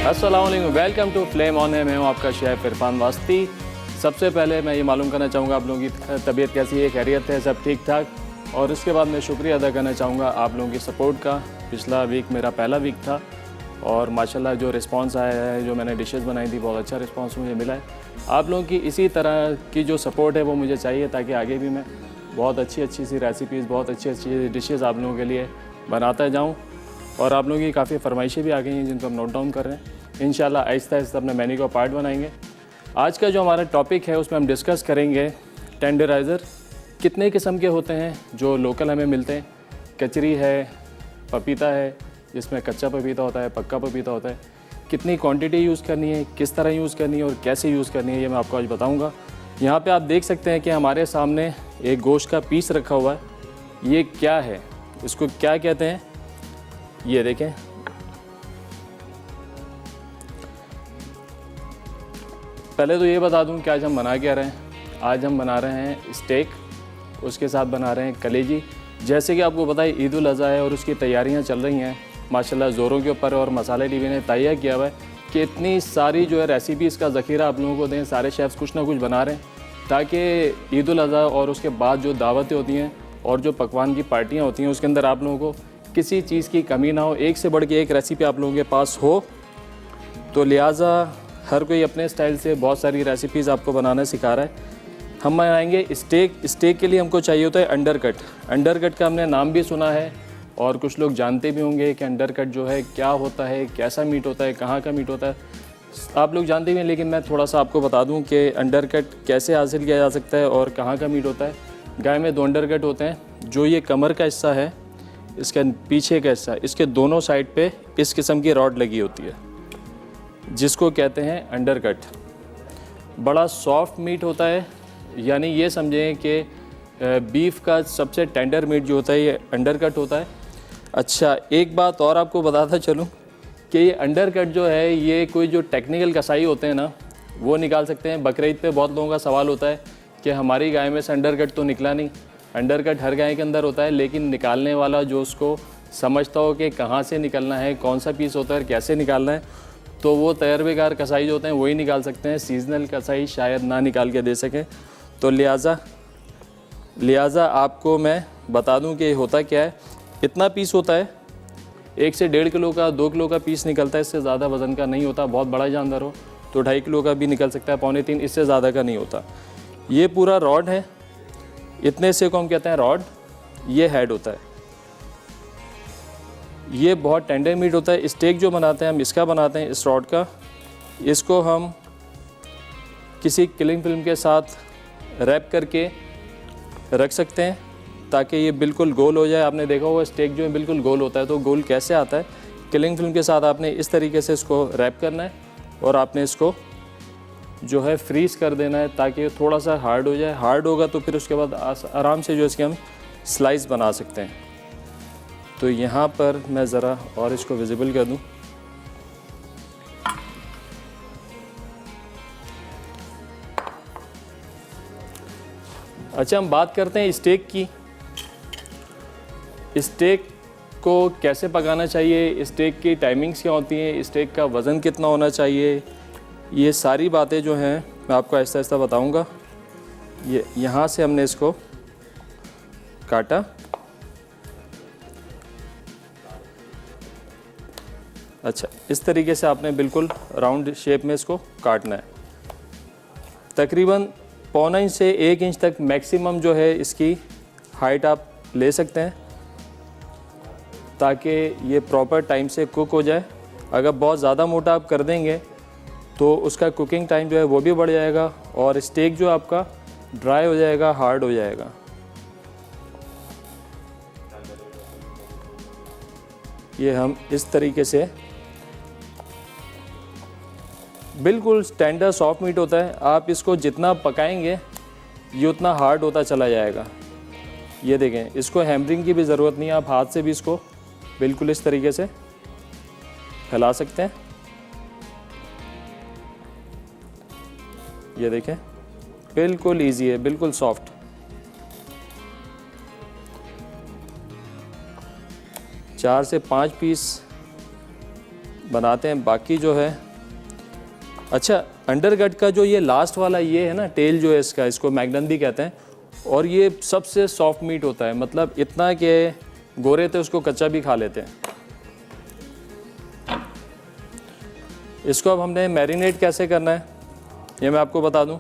अस्सलाम वालेकुम, welcome to flame on है। मैं हूँ आपका शेफ इरफान वास्ती। सबसे पहले मैं ये मालूम करना चाहूँगा आप लोगों की तबीयत कैसी है, खैरियत है, सब ठीक ठाक। और उसके बाद मैं शुक्रिया अदा करना चाहूँगा आप लोगों की सपोर्ट का। पिछला वीक मेरा पहला वीक था और माशाल्लाह जो रिस्पांस आया है, जो मैंने डिशेस बनाई थी, बहुत अच्छा रिस्पांस मुझे मिला है। आप लोगों की इसी तरह की जो सपोर्ट है वो मुझे चाहिए, ताकि आगे भी मैं बहुत अच्छी सी रेसिपीज़, बहुत अच्छी डिशेस आप लोगों के लिए बनाता जाऊँ। और आप लोगों की काफ़ी फरमाइशें भी आ गई हैं जिनको हम नोट डाउन कर रहे हैं। इंशाल्लाह आहिस्ता आहिस्ता अपने मेन्यू का पार्ट बनाएंगे। आज का जो हमारा टॉपिक है उसमें हम डिस्कस करेंगे टेंडराइज़र कितने किस्म के होते हैं जो लोकल हमें मिलते हैं। कचरी है, पपीता है जिसमें कच्चा पपीता होता है, पक्का पपीता होता है। कितनी क्वांटिटी यूज़ करनी है, किस तरह यूज़ करनी है और कैसे यूज़ करनी है, ये मैं आपको आज बताऊँगा। यहाँ पर आप देख सकते हैं कि हमारे सामने एक गोश्त का पीस रखा हुआ है। ये क्या है, इसको क्या कहते हैं, ये देखें। पहले तो ये बता दूं कि आज हम बना क्या रहे हैं। आज हम बना रहे हैं स्टेक, उसके साथ बना रहे हैं कलेजी। जैसे कि आपको पता है ईद उल अज़हा है और उसकी तैयारियां चल रही हैं माशाल्लाह ज़ोरों के ऊपर। और मसाले टीवी ने तैयार किया हुआ है कि इतनी सारी जो है रेसिपीज़ का ज़ख़ीरा आप लोगों को दें। सारे शेफ़्स कुछ ना कुछ बना रहे हैं ताकि ईद उल अज़हा और उसके बाद जो दावतें होती हैं और जो पकवान की पार्टियाँ होती हैं उसके अंदर आप लोगों को किसी चीज़ की कमी ना हो, एक से बढ़ के एक रेसिपी आप लोगों के पास हो। तो लिहाजा हर कोई अपने स्टाइल से बहुत सारी रेसिपीज़ आपको बनाना सिखा रहा है। हम बनाएंगे स्टेक। स्टेक के लिए हमको चाहिए होता है अंडरकट। अंडरकट का हमने नाम भी सुना है और कुछ लोग जानते भी होंगे कि अंडरकट जो है क्या होता है, कैसा मीट होता है, कहाँ का मीट होता है, आप लोग जानते भी हैं। लेकिन मैं थोड़ा सा आपको बता दूं कि अंडरकट कैसे हासिल किया जा सकता है और कहाँ का मीट होता है। गाय में 2 अंडरकट होते हैं। जो ये कमर का हिस्सा है, इसके पीछे का हिस्सा, इसके दोनों साइड पे इस किस्म की रॉड लगी होती है जिसको कहते हैं अंडरकट। बड़ा सॉफ्ट मीट होता है, यानी ये समझें कि बीफ का सबसे टेंडर मीट जो होता है ये अंडरकट होता है। अच्छा, एक बात और आपको बताता चलूँ कि ये अंडरकट जो है ये कोई जो टेक्निकल कसाई होते हैं ना वो निकाल सकते हैं। बकरीद पे बहुत लोगों का सवाल होता है कि हमारी गाय में से अंडरकट तो निकला नहीं। अंडरकट हर गाय के अंदर होता है, लेकिन निकालने वाला जो उसको समझता हो कि कहाँ से निकलना है, कौन सा पीस होता है और कैसे निकालना है, तो वो तजर्बेकार कसाई जो होते हैं वही निकाल सकते हैं। सीजनल कसाई शायद ना निकाल के दे सकें। तो लिहाजा आपको मैं बता दूं कि होता क्या है। इतना पीस होता है, 1 से 1.5 किलो का, 2 किलो का पीस निकलता है। इससे ज़्यादा वज़न का नहीं होता। बहुत बड़ा जानवर हो तो 2.5 किलो का भी निकल सकता है, 2.25, इससे ज़्यादा का नहीं होता। ये पूरा रॉड है, इतने से को हम कहते हैं रॉड। ये हेड होता है। ये बहुत टेंडर मीट होता है। स्टेक जो बनाते हैं हम इसका बनाते हैं, इस रॉड का। इसको हम किसी किलिंग फिल्म के साथ रैप करके रख सकते हैं ताकि ये बिल्कुल गोल हो जाए। आपने देखा होगा स्टेक जो है बिल्कुल गोल होता है। तो गोल कैसे आता है, किलिंग फिल्म के साथ आपने इस तरीके से इसको रैप करना है और आपने इसको जो है फ्रीज़ कर देना है ताकि थोड़ा सा हार्ड हो जाए। हार्ड होगा तो फिर उसके बाद आराम से जो इसके हम स्लाइस बना सकते हैं। तो यहाँ पर मैं ज़रा और इसको विजिबल कर दूँ। अच्छा, हम बात करते हैं स्टेक की। स्टेक को कैसे पकाना चाहिए, स्टेक की टाइमिंग्स क्या होती हैं, स्टेक का वज़न कितना होना चाहिए, ये सारी बातें जो हैं मैं आपको आहिस्ता आहिस्ता बताऊँगा। ये यहाँ से हमने इसको काटा। अच्छा, इस तरीके से आपने बिल्कुल राउंड शेप में इसको काटना है। तकरीबन 0.25 इंच से 1 इंच तक मैक्सिमम जो है इसकी हाइट आप ले सकते हैं ताकि ये प्रॉपर टाइम से कुक हो जाए। अगर बहुत ज़्यादा मोटा आप कर देंगे तो उसका कुकिंग टाइम जो है वो भी बढ़ जाएगा और स्टेक जो आपका ड्राई हो जाएगा, हार्ड हो जाएगा। ये हम इस तरीके से बिल्कुल स्टैंडर्ड सॉफ्ट मीट होता है। आप इसको जितना पकाएंगे ये उतना हार्ड होता चला जाएगा। ये देखें, इसको हैमरिंग की भी ज़रूरत नहीं है। आप हाथ से भी इसको बिल्कुल इस तरीके से फैला सकते हैं। ये देखें, बिल्कुल इजी है, बिल्कुल सॉफ्ट। चार से 5 पीस बनाते हैं। बाकी जो है, अच्छा अंडरगट का जो ये लास्ट वाला ये है ना, टेल जो है इसका, इसको मैगनन भी कहते हैं, और ये सबसे सॉफ्ट मीट होता है, मतलब इतना कि गोरे थे उसको कच्चा भी खा लेते हैं। इसको अब हमने मैरिनेट कैसे करना है ये मैं आपको बता दूं।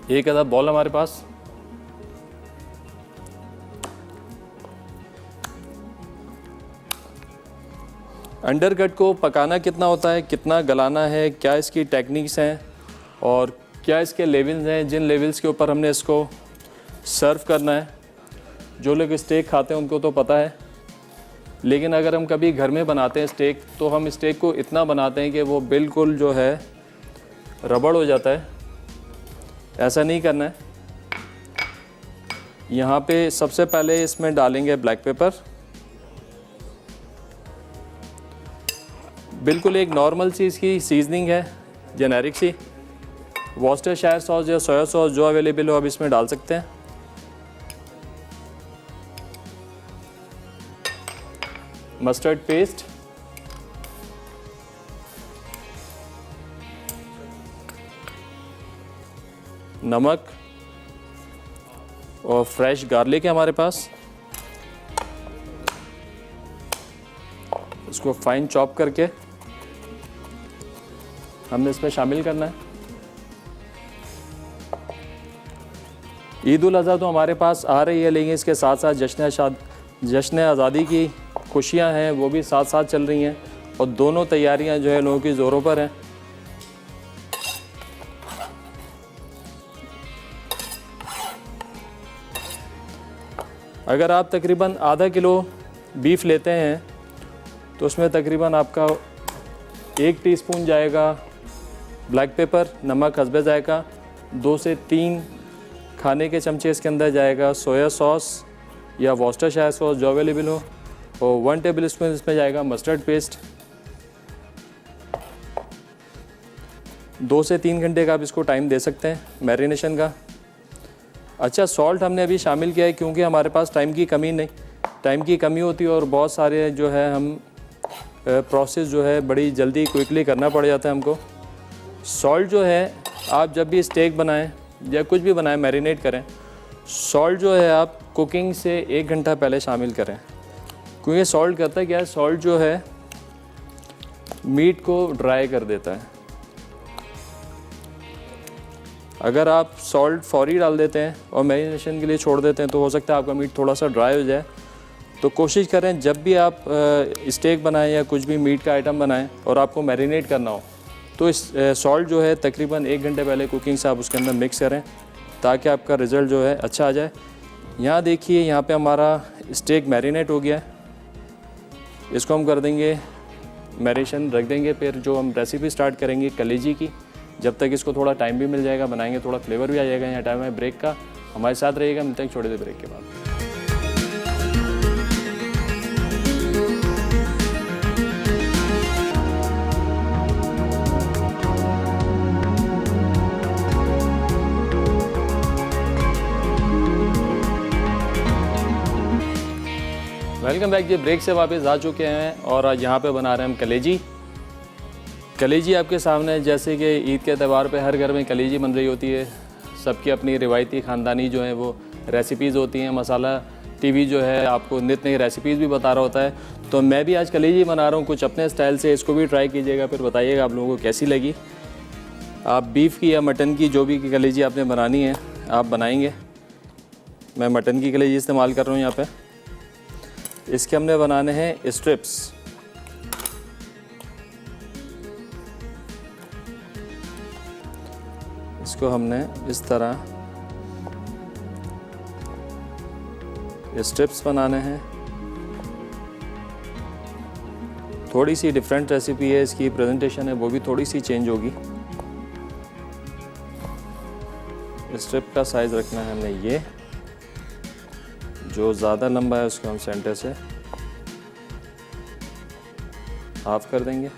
एक आधा बॉल हमारे पास, अंडरकट को पकाना कितना होता है, कितना गलाना है, क्या इसकी टेक्निक्स हैं और क्या इसके लेवल्स हैं, जिन लेवल्स के ऊपर हमने इसको सर्व करना है। जो लोग स्टेक खाते हैं उनको तो पता है, लेकिन अगर हम कभी घर में बनाते हैं स्टेक, तो हम स्टेक को इतना बनाते हैं कि वो बिल्कुल जो है रबड़ हो जाता है। ऐसा नहीं करना है। यहाँ पे सबसे पहले इसमें डालेंगे ब्लैक पेपर, बिल्कुल एक नॉर्मल सी इसकी सीजनिंग है, जेनेरिक सी। वॉस्टरशायर सॉस या सोया सॉस जो अवेलेबल हो आप इसमें डाल सकते हैं। मस्टर्ड पेस्ट, नमक और फ्रेश गार्लिक है हमारे पास, इसको फाइन चॉप करके हमने इसमें शामिल करना है। ईद उल अज़हा तो हमारे पास आ रही है, लेकिन इसके साथ साथ जश्न आज़ादी की खुशियां हैं वो भी साथ साथ चल रही हैं, और दोनों तैयारियां जो है लोगों की ज़ोरों पर हैं। अगर आप तकरीबन आधा किलो बीफ लेते हैं तो उसमें तकरीबन आपका 1 टीस्पून जाएगा ब्लैक पेपर, नमक हस्बे जायका, 2 से 3 खाने के चमचे इसके अंदर जाएगा सोया सॉस या वॉस्टरशायर सॉस जो अवेलेबल हो, और 1 टेबल स्पून इसमें जाएगा मस्टर्ड पेस्ट। 2 से 3 घंटे का आप इसको टाइम दे सकते हैं मैरिनेशन का। अच्छा, सॉल्ट हमने अभी शामिल किया है क्योंकि हमारे पास टाइम की कमी होती है और बहुत सारे जो है हम प्रोसेस जो है बड़ी जल्दी क्विकली करना पड़ जाता है हमको। सॉल्ट जो है आप जब भी स्टेक बनाएं या कुछ भी बनाएं, मैरिनेट करें, सॉल्ट जो है आप कुकिंग से 1 घंटा पहले शामिल करें, क्योंकि सॉल्ट करता है क्या है, सॉल्ट जो है मीट को ड्राई कर देता है। अगर आप सॉल्ट फौरी डाल देते हैं और मैरिनेशन के लिए छोड़ देते हैं तो हो सकता है आपका मीट थोड़ा सा ड्राई हो जाए। तो कोशिश करें जब भी आप स्टेक बनाएं या कुछ भी मीट का आइटम बनाएं और आपको मैरिनेट करना हो तो इस सॉल्ट जो है तकरीबन 1 घंटे पहले कुकिंग से आप उसके अंदर मिक्स करें ताकि आपका रिज़ल्ट जो है अच्छा आ जाए। यहाँ देखिए, यहाँ पे हमारा स्टेक मैरिनेट हो गया है। इसको हम कर देंगे मैरिनेशन, रख देंगे। फिर जो हम रेसिपी स्टार्ट करेंगे कलेजी की, जब तक इसको थोड़ा टाइम भी मिल जाएगा बनाएंगे, थोड़ा फ्लेवर भी आ जाएगा। यहाँ टाइम है ब्रेक का, हमारे साथ रहिएगा। मिलते हैं छोटे से ब्रेक के बाद। वेलकम बैक जी। ब्रेक से वापस आ चुके हैं और आज यहाँ पे बना रहे हैं हम कलेजी आपके सामने। जैसे कि ईद के त्यौहार पे हर घर में कलेजी बन रही होती है, सबकी अपनी रिवायती ख़ानदानी जो है वो रेसिपीज़ होती हैं। मसाला टीवी जो है आपको नित नई रेसिपीज़ भी बता रहा होता है, तो मैं भी आज कलेजी बना रहा हूँ कुछ अपने स्टाइल से। इसको भी ट्राई कीजिएगा, फिर बताइएगा आप लोगों को कैसी लगी। आप बीफ की या मटन की जो भी कलेजी आपने बनानी है आप बनाएंगे। मैं मटन की कलेजी इस्तेमाल कर रहा हूँ यहाँ पर। इसके हमने बनाने हैं स्ट्रिप्स। इसको हमने इस तरह स्ट्रिप्स बनाने हैं। थोड़ी सी डिफरेंट रेसिपी है, इसकी प्रेजेंटेशन है वो भी थोड़ी सी चेंज होगी। स्ट्रिप का साइज़ रखना है हमने ये, जो ज़्यादा लंबा है उसको हम सेंटर से हाफ कर देंगे।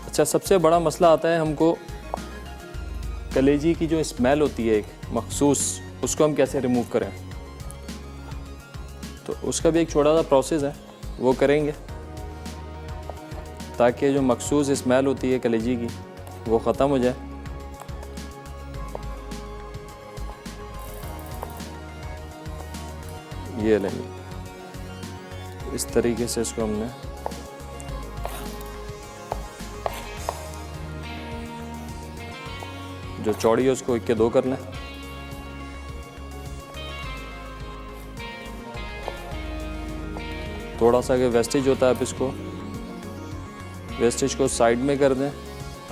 अच्छा, सबसे बड़ा मसला आता है हमको कलेजी की जो स्मेल होती है एक मखसूस, उसको हम कैसे रिमूव करें, तो उसका भी एक छोटा सा प्रोसेस है, वो करेंगे ताकि जो मखसूस स्मेल होती है कलेजी की वो ख़त्म हो जाए। ये लेंगे इस तरीके से, इसको हमने जो चौड़ी है उसको 1 के 2 कर लें। थोड़ा सा अगर वेस्टेज होता है आप इसको वेस्टेज को साइड में कर दें,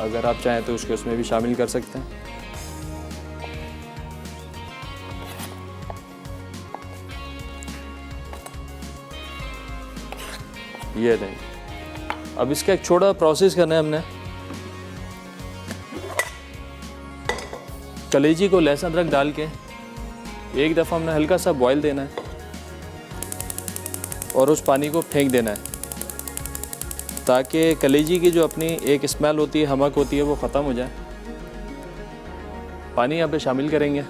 अगर आप चाहें तो उसको उसमें भी शामिल कर सकते हैं। ये नहीं, अब इसका एक छोटा प्रोसेस करना है हमने। कलेजी को लहसुन अदरक डाल के एक दफ़ा हमने हल्का सा बॉईल देना है और उस पानी को फेंक देना है ताकि कलेजी की जो अपनी एक स्मेल होती है, हमक होती है, वो ख़त्म हो जाए। पानी यहाँ पे शामिल करेंगे।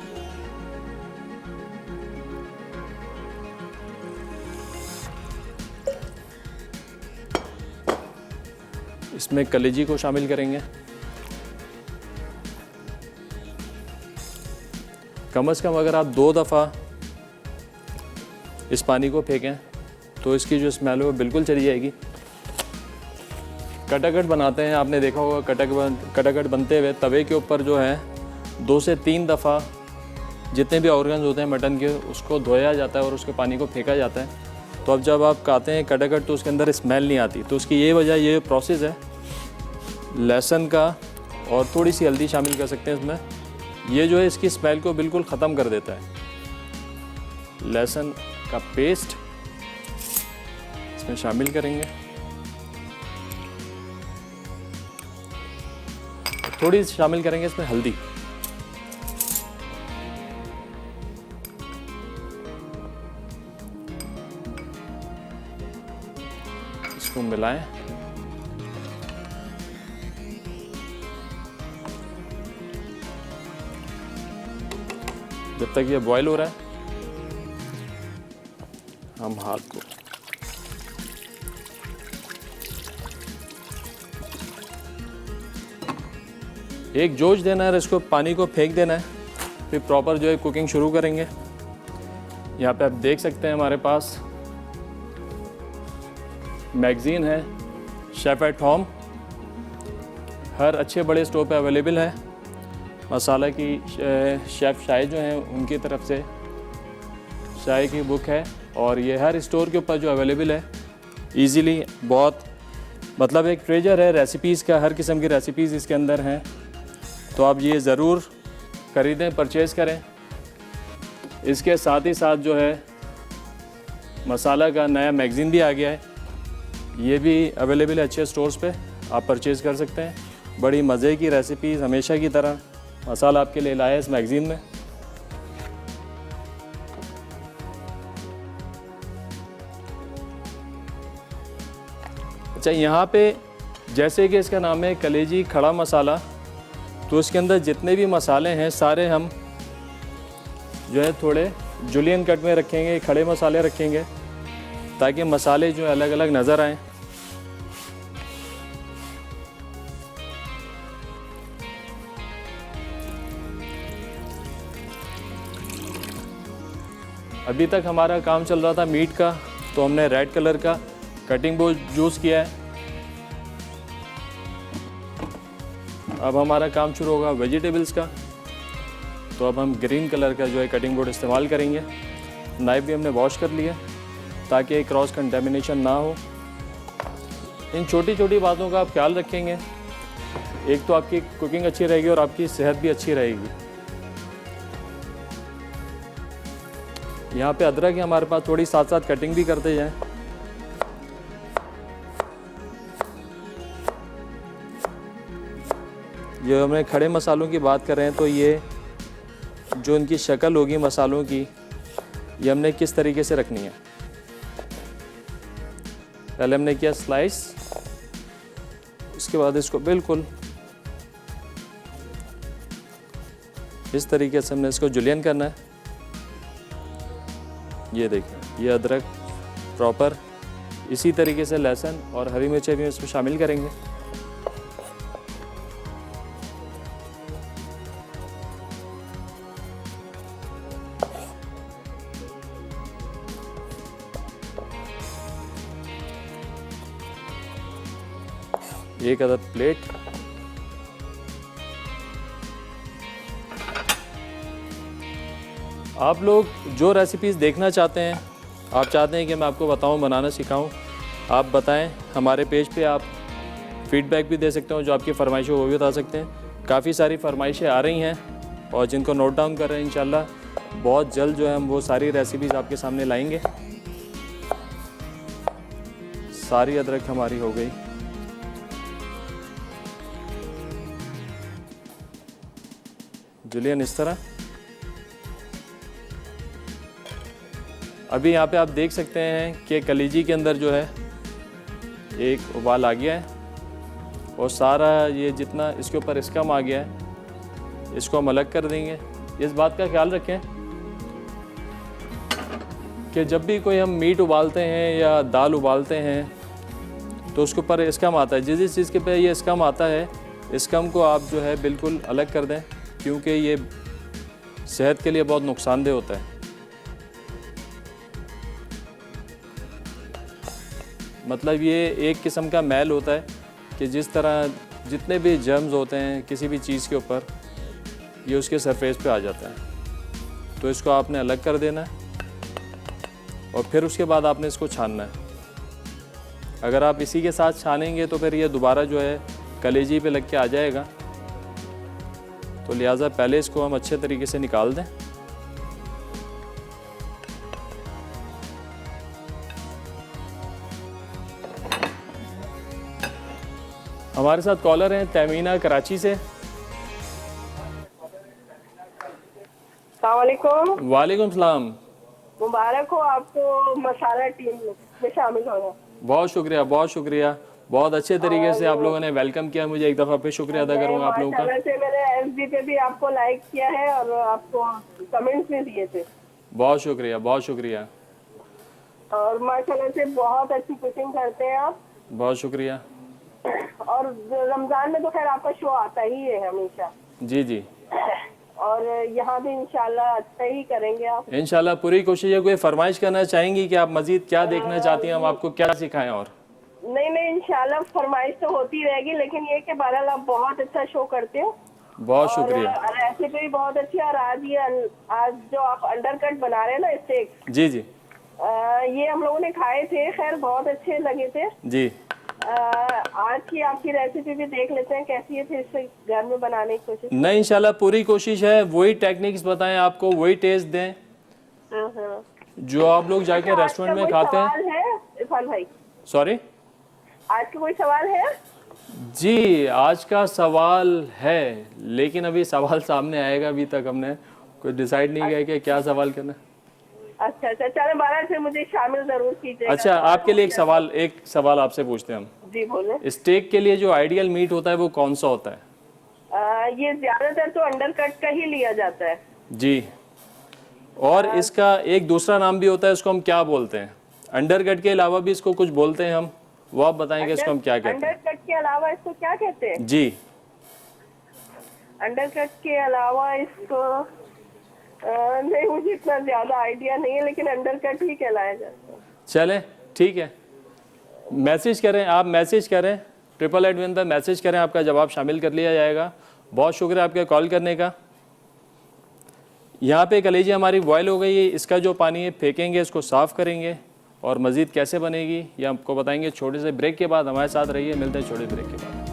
इसमें कलेजी को शामिल करेंगे। कम से कम अगर आप 2 दफ़ा इस पानी को फेंकें तो इसकी जो स्मेल है वो बिल्कुल चली जाएगी। कटाकट बनाते हैं, आपने देखा होगा कटाकट बनते हुए तवे के ऊपर जो है 2 से 3 दफ़ा जितने भी ऑर्गन्स होते हैं मटन के उसको धोया जाता है और उसके पानी को फेंका जाता है। तो अब जब आप खाते हैं कटाकट तो उसके अंदर स्मेल नहीं आती, तो उसकी ये वजह, ये प्रोसेस है लहसुन का, और थोड़ी सी हल्दी शामिल कर सकते हैं इसमें। ये जो है इसकी स्मेल को बिल्कुल ख़त्म कर देता है। लहसुन का पेस्ट इसमें शामिल करेंगे, थोड़ी शामिल करेंगे इसमें हल्दी। इसको मिलाएं। जब तक ये बॉईल हो रहा है हम हाथ को एक जोश देना है, इसको पानी को फेंक देना है, फिर प्रॉपर जो है कुकिंग शुरू करेंगे। यहाँ पे आप देख सकते हैं हमारे पास मैगज़ीन है शेफ़ एट होम, हर अच्छे बड़े स्टोर पे अवेलेबल है। मसाला की शेफ़ शाह जो हैं उनकी तरफ से शाह की बुक है, और ये हर स्टोर के ऊपर जो अवेलेबल है इजीली, बहुत मतलब एक ट्रेजर है रेसिपीज़ का, हर किस्म की रेसिपीज़ इसके अंदर हैं। तो आप ये ज़रूर ख़रीदें, परचेज़ करें। इसके साथ ही साथ जो है मसाला का नया मैगज़ीन भी आ गया है, ये भी अवेलेबल है अच्छे स्टोर्स पे, आप परचेज़ कर सकते हैं। बड़ी मज़े की रेसिपीज़ हमेशा की तरह मसाला आपके लिए लाया है इस मैगज़ीन में। अच्छा, यहाँ पे जैसे कि इसका नाम है कलेजी खड़ा मसाला, तो इसके अंदर जितने भी मसाले हैं सारे हम जो है थोड़े जुलियन कट में रखेंगे, खड़े मसाले रखेंगे ताकि मसाले जो अलग अलग नज़र आएँ। अभी तक हमारा काम चल रहा था मीट का, तो हमने रेड कलर का कटिंग बोर्ड यूज़ किया है। अब हमारा काम शुरू होगा वेजिटेबल्स का, तो अब हम ग्रीन कलर का जो है कटिंग बोर्ड इस्तेमाल करेंगे। नाइफ भी हमने वॉश कर लिया ताकि क्रॉस कंटेमिनेशन ना हो। इन छोटी छोटी बातों का आप ख्याल रखेंगे, एक तो आपकी कुकिंग अच्छी रहेगी और आपकी सेहत भी अच्छी रहेगी। यहाँ पे अदरक है हमारे पास, थोड़ी साथ साथ कटिंग भी करते जाएं। जो हमें खड़े मसालों की बात कर रहे हैं, तो ये जो इनकी शक्ल होगी मसालों की, ये हमने किस तरीके से रखनी है। पहले हमने किया स्लाइस, उसके बाद इसको बिल्कुल इस तरीके से हमने इसको जुलियन करना है। ये देखिए, ये अदरक प्रॉपर। इसी तरीके से लहसुन और हरी मिर्चें भी इसमें शामिल करेंगे। एक अदद प्लेट। आप लोग जो रेसिपीज़ देखना चाहते हैं, आप चाहते हैं कि मैं आपको बताऊं, बनाना सिखाऊं, आप बताएं। हमारे पेज पे आप फीडबैक भी दे सकते हो, जो आपकी फरमाइश हो वो भी बता सकते हैं। काफ़ी सारी फरमाइशें आ रही हैं और जिनको नोट डाउन कर रहे हैं, इंशाल्लाह बहुत जल्द जो है हम वो सारी रेसिपीज़ आपके सामने लाएंगे। सारी अदरक हमारी हो गई। जुलियन इस तरह। अभी यहाँ पे आप देख सकते हैं कि कलेजी के अंदर जो है एक उबाल आ गया है और सारा ये जितना इसके ऊपर इसकम आ गया है, इसको हम अलग कर देंगे। इस बात का ख्याल रखें कि जब भी कोई हम मीट उबालते हैं या दाल उबालते हैं तो उसके ऊपर इसकम आता है। जिस चीज़ के पे ये इसकम आता है, इसकम को आप जो है बिल्कुल अलग कर दें, क्योंकि ये सेहत के लिए बहुत नुकसानदेह होता है। मतलब ये एक किस्म का मैल होता है कि जिस तरह जितने भी जर्म्स होते हैं किसी भी चीज़ के ऊपर, ये उसके सरफेस पे आ जाता है। तो इसको आपने अलग कर देना है और फिर उसके बाद आपने इसको छानना है। अगर आप इसी के साथ छानेंगे तो फिर ये दोबारा जो है कलेजी पे लग के आ जाएगा। तो लिहाजा पहले इसको हम अच्छे तरीके से निकाल दें। हमारे साथ कॉलर हैं तमीना कराची से। अस्सलामुअलैकुम। वालेकुम सलाम। मुबारक हो आपको मसाला टीम में शामिल होना। बहुत शुक्रिया, बहुत शुक्रिया। बहुत अच्छे तरीके से आप लोगों ने वेलकम किया। मुझे एक दफ़ा फिर शुक्रिया अदा करूँगा आप लोगों का। से मैंने एफबी पे भी आपको लाइक किया है और आपको कमेंट्स भी दिए थे। बहुत शुक्रिया, बहुत शुक्रिया। और माशाल्लाह से बहुत अच्छी कुकिंग करते हैं आप। बहुत शुक्रिया। और रमज़ान में तो खैर आपका शो आता ही है हमेशा। जी जी। और यहाँ भी इंशाल्लाह अच्छा ही करेंगे आप। इंशाल्लाह पूरी कोशिश है। कोई फरमाइश करना चाहेंगी कि आप मज़ीद क्या देखना चाहती हैं, हम आपको क्या सिखाएं? और नहीं इंशाल्लाह फरमाइश तो होती रहेगी, लेकिन ये कि बहरहाल आप बहुत अच्छा शो करते हो। बहुत शुक्रिया। रेसिपी भी बहुत अच्छी है। और आज जो आप अंडरकट बना रहे हैं ना स्टेक, जी जी, ये हम लोगों ने खाए थे, खैर बहुत अच्छे लगे थे जी। आज की आपकी रेसिपी भी देख लेते हैं कैसी है, फिर इसे घर में बनाने की कोशिश। नहीं, इंशाल्लाह पूरी कोशिश है। वही टेक्निक्स बताएं आपको, वही टेस्ट दें जो आप लोग जाके रेस्टोरेंट में खाते हैं। इरफान भाई, सॉरी, आज का कोई सवाल है? जी आज का सवाल है, लेकिन अभी सवाल सामने आएगा। अभी तक हमने कोई डिसाइड नहीं किया कि क्या सवाल करना है। अच्छा, चले 12 से मुझे शामिल जरूर कीजिएगा। अच्छा, आपके लिए एक सवाल आपसे पूछते हैं हम। जी बोले। स्टेक के लिए जो आइडियल मीट होता है वो कौन सा होता है? ये ज्यादातर तो अंडरकट का ही लिया जाता है। जी। और इसका एक दूसरा नाम भी होता है, इसको हम क्या बोलते हैं? अंडरकट के अलावा भी इसको कुछ बोलते हैं हम, वो आप बताएंगे इसको हम क्या कहते हैं? अंडरकट के अलावा इसको क्या कहते हैं? जी, अंडरकट के अलावा इसको नहीं, मुझे इतना ज्यादा आइडिया नहीं है, लेकिन अंडरकट ही कहलाया जाता है। चले ठीक है, मैसेज करें, आप मैसेज करें 888 पर मैसेज करें, आपका जवाब शामिल कर लिया जाएगा। बहुत शुक्रिया आपके कॉल करने का। यहाँ पे कलेजी हमारी बॉयल हो गई है, इसका जो पानी है फेंकेंगे, इसको साफ़ करेंगे और मज़ीद कैसे बनेगी ये आपको बताएंगे छोटे से ब्रेक के बाद। हमारे साथ रहिए, मिलते हैं छोटे ब्रेक के बाद।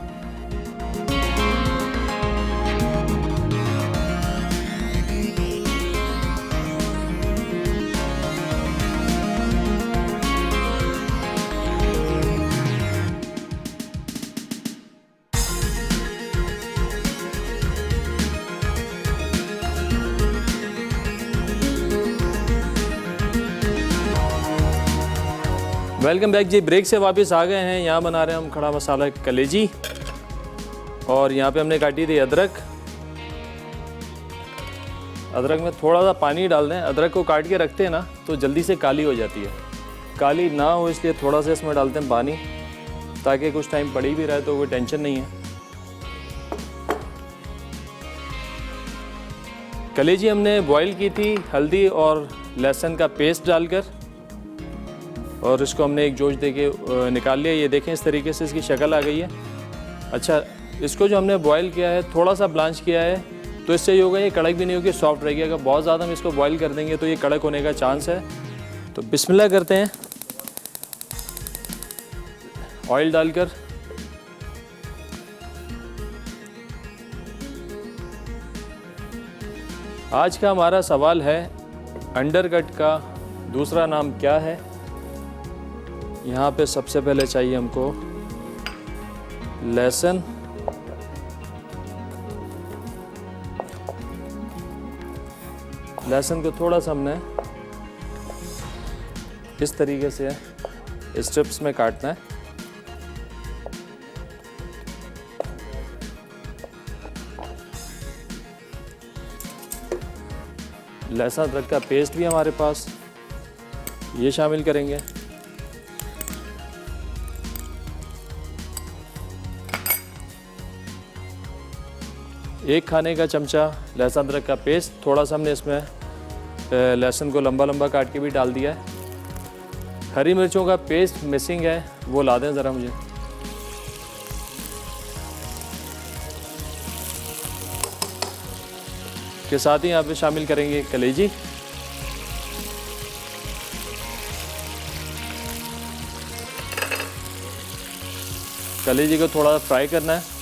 वेलकम बैक जी। ब्रेक से वापस आ गए हैं। यहाँ बना रहे हैं हम खड़ा मसाला कलेजी और यहाँ पे हमने काटी थी अदरक। अदरक में थोड़ा सा पानी डाल दें। अदरक को काट के रखते हैं ना तो जल्दी से काली हो जाती है, काली ना हो इसलिए थोड़ा सा इसमें डालते हैं पानी, ताकि कुछ टाइम पड़ी भी रहे तो कोई टेंशन नहीं है। कलेजी हमने बॉईल की थी हल्दी और लहसुन का पेस्ट डालकर, और इसको हमने एक जोश दे के निकाल लिया। ये देखें इस तरीके से इसकी शक्ल आ गई है। अच्छा, इसको जो हमने बॉईल किया है थोड़ा सा ब्लांच किया है, तो इससे ये होगा ये कड़क भी नहीं होगी, सॉफ्ट रहेगी। अगर बहुत ज़्यादा हम इसको बॉईल कर देंगे तो ये कड़क होने का चांस है। तो बिस्मिल्लाह करते हैं ऑयल डालकर। आज का हमारा सवाल है अंडरकट का दूसरा नाम क्या है। यहाँ पे सबसे पहले चाहिए हमको लहसुन, लहसुन को थोड़ा सा हमने इस तरीके से स्ट्रिप्स में काटना है। लहसुन अदरक का पेस्ट भी हमारे पास, ये शामिल करेंगे। एक खाने का चमचा लहसुन अदरक का पेस्ट, थोड़ा सा हमने इसमें लहसुन को लंबा लंबा काट के भी डाल दिया है। हरी मिर्चों का पेस्ट मिसिंग है, वो ला दें ज़रा मुझे। के साथ ही यहाँ पे शामिल करेंगे कलेजी, कलेजी को थोड़ा फ्राई करना है।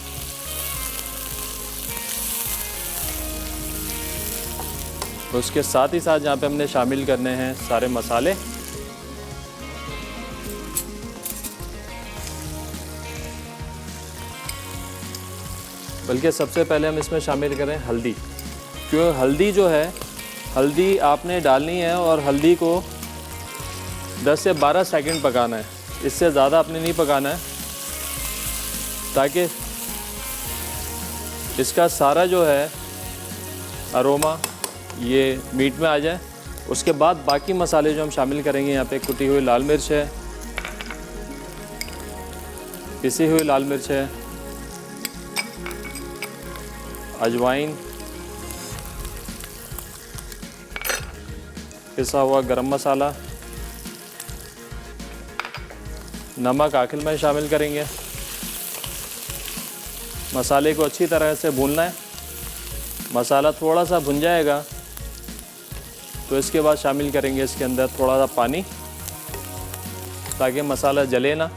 उसके साथ ही साथ यहाँ पे हमने शामिल करने हैं सारे मसाले। बल्कि सबसे पहले हम इसमें शामिल करें हल्दी, क्योंकि हल्दी जो है, हल्दी आपने डालनी है और हल्दी को 10 से 12 सेकंड पकाना है, इससे ज़्यादा आपने नहीं पकाना है, ताकि इसका सारा जो है अरोमा ये मीट में आ जाए। उसके बाद बाकी मसाले जो हम शामिल करेंगे, यहाँ पे कुटी हुई लाल मिर्च है, पिसी हुई लाल मिर्च है, अजवाइन, पिसा हुआ गरम मसाला, नमक आखिर में शामिल करेंगे। मसाले को अच्छी तरह से भूनना है। मसाला थोड़ा सा भुन जाएगा तो इसके बाद शामिल करेंगे इसके अंदर थोड़ा सा पानी, ताकि मसाला जले ना।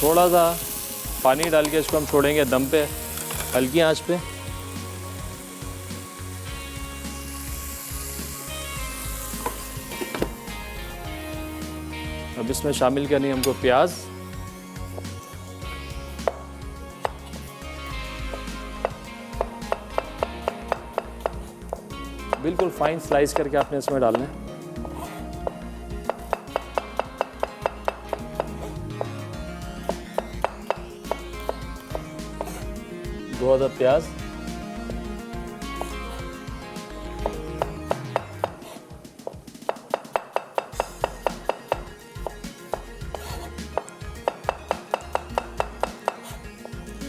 थोड़ा सा पानी डाल के इसको हम छोड़ेंगे दम पे, हल्की आंच पे। अब इसमें शामिल करनी है हमको प्याज। बिल्कुल फाइन स्लाइस करके आपने इसमें डालना है। दो अदद प्याज,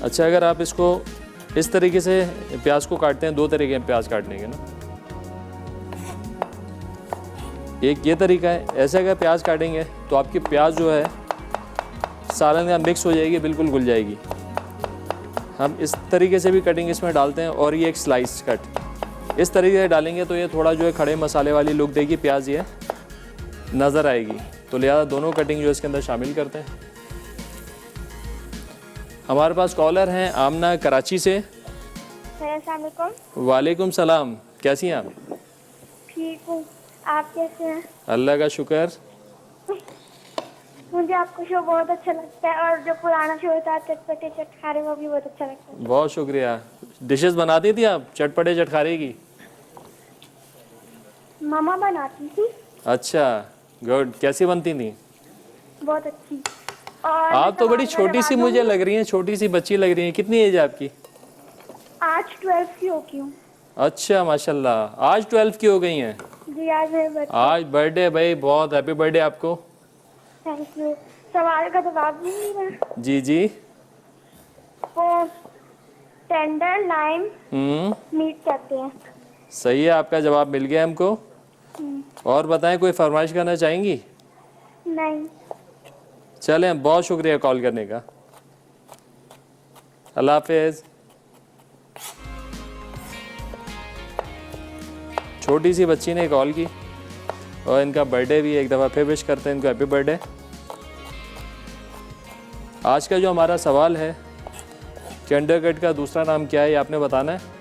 अच्छा अगर आप इसको इस तरीके से प्याज को काटते हैं, दो तरीके हैं प्याज काटने के ना। एक ये तरीका है, ऐसे अगर प्याज काटेंगे तो आपकी प्याज जो है सालन में मिक्स हो जाएगी, बिल्कुल घुल जाएगी। हम इस तरीके से भी कटिंग इसमें डालते हैं, और ये एक स्लाइस कट इस तरीके से डालेंगे तो ये थोड़ा जो है खड़े मसाले वाली लुक देगी, प्याज ये नज़र आएगी। तो लिहाजा दोनों कटिंग जो इसके अंदर शामिल करते हैं। हमारे पास कॉलर हैं आमना कराची से। अस्सलाम वालेकुम। वालेकुम सलाम, कैसी हैं आप? ठीक हूँ, आप कैसे हैं? अल्लाह का शुक्र। मुझे आपका शो बहुत अच्छा लगता है, और जो पुराना शो था चटपटे चटखारे, वो भी बहुत अच्छा लगता है। बहुत शुक्रिया। डिशेस बनाती थी आप चटपटे चटखारे की? मामा बनाती थी। अच्छा, गुड। कैसी बनती थी? बहुत अच्छी। और आप तो बड़ी सवाल का छोटी सी जवाब मुझे दूंगी। लग रही हैं, छोटी सी बच्ची लग रही हैं। कितनी एज है आपकी? आज 12 की हो गई हूँ। अच्छा माशाल्लाह, आज 12 की हो गई हैं। जी आज मेरे बर्थडे। आज बर्थडे भाई, बहुत हैप्पी बर्थडे आपको। Thank you. सवाल का जवाब दूंगी मैं। जी जी। वो टेंडर लाइम हम्म, मीट कहते हैं। सही है, आपका जवाब मिल गया हमको। और बताएं, कोई फरमाइश करना चाहेंगी? नहीं। चलें, बहुत शुक्रिया कॉल करने का। अल्लाह हाफिज। छोटी सी बच्ची ने कॉल की और इनका बर्थडे भी, एक दफ़ा फिर विश करते हैं इनको हैप्पी बर्थडे। आज का जो हमारा सवाल है कि अंडरकट का दूसरा नाम क्या है, ये आपने बताना है।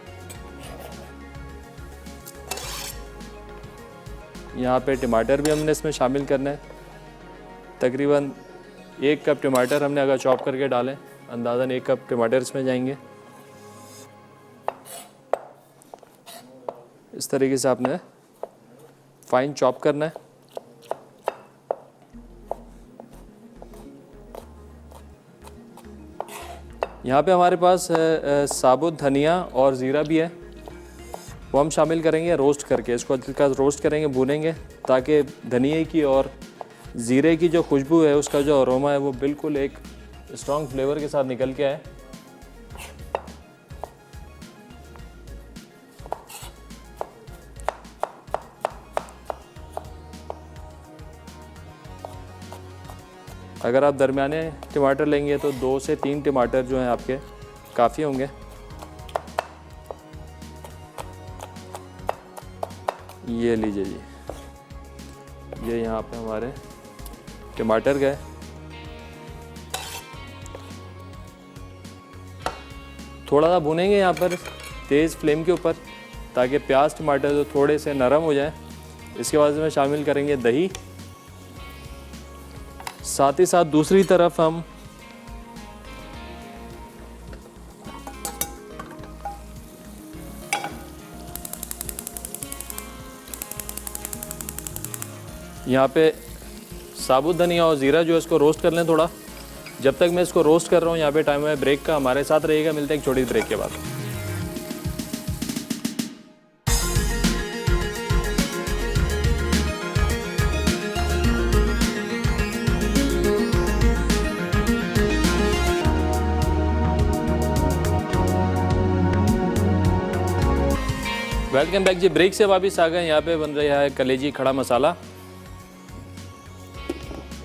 यहाँ पे टमाटर भी हमने इसमें शामिल करना है। तकरीबन 1 कप टमाटर हमने अगर चॉप करके डालें, अंदाज़न 1 कप टमाटर इसमें जाएंगे। इस तरीके से आपने फाइन चॉप करना है। यहाँ पे हमारे पास साबुत धनिया और ज़ीरा भी है, वो हम शामिल करेंगे रोस्ट करके। इसको हल्का रोस्ट करेंगे, भूनेंगे, ताकि धनिए की और ज़ीरे की जो खुशबू है, उसका जो अरोमा है, वो बिल्कुल एक स्ट्रॉन्ग फ्लेवर के साथ निकल के आए। अगर आप दरमियाने टमाटर लेंगे तो 2 से 3 टमाटर जो हैं आपके काफ़ी होंगे। ये लीजिए जी, ये यहाँ पे हमारे टमाटर गए। थोड़ा सा भूनेंगे यहाँ पर तेज़ फ्लेम के ऊपर, ताकि प्याज टमाटर जो थोड़े से नरम हो जाए। इसके बाद में शामिल करेंगे दही। साथ ही साथ दूसरी तरफ हम यहाँ पे साबुत धनिया और ज़ीरा जो है इसको रोस्ट कर लें थोड़ा। जब तक मैं इसको रोस्ट कर रहा हूँ, यहाँ पे टाइम है ब्रेक का। हमारे साथ रहिएगा, मिलते हैं एक छोटी ब्रेक के बाद। वेलकम बैक जी, ब्रेक से वापस आ गए। यहाँ पे बन रहा है कलेजी खड़ा मसाला।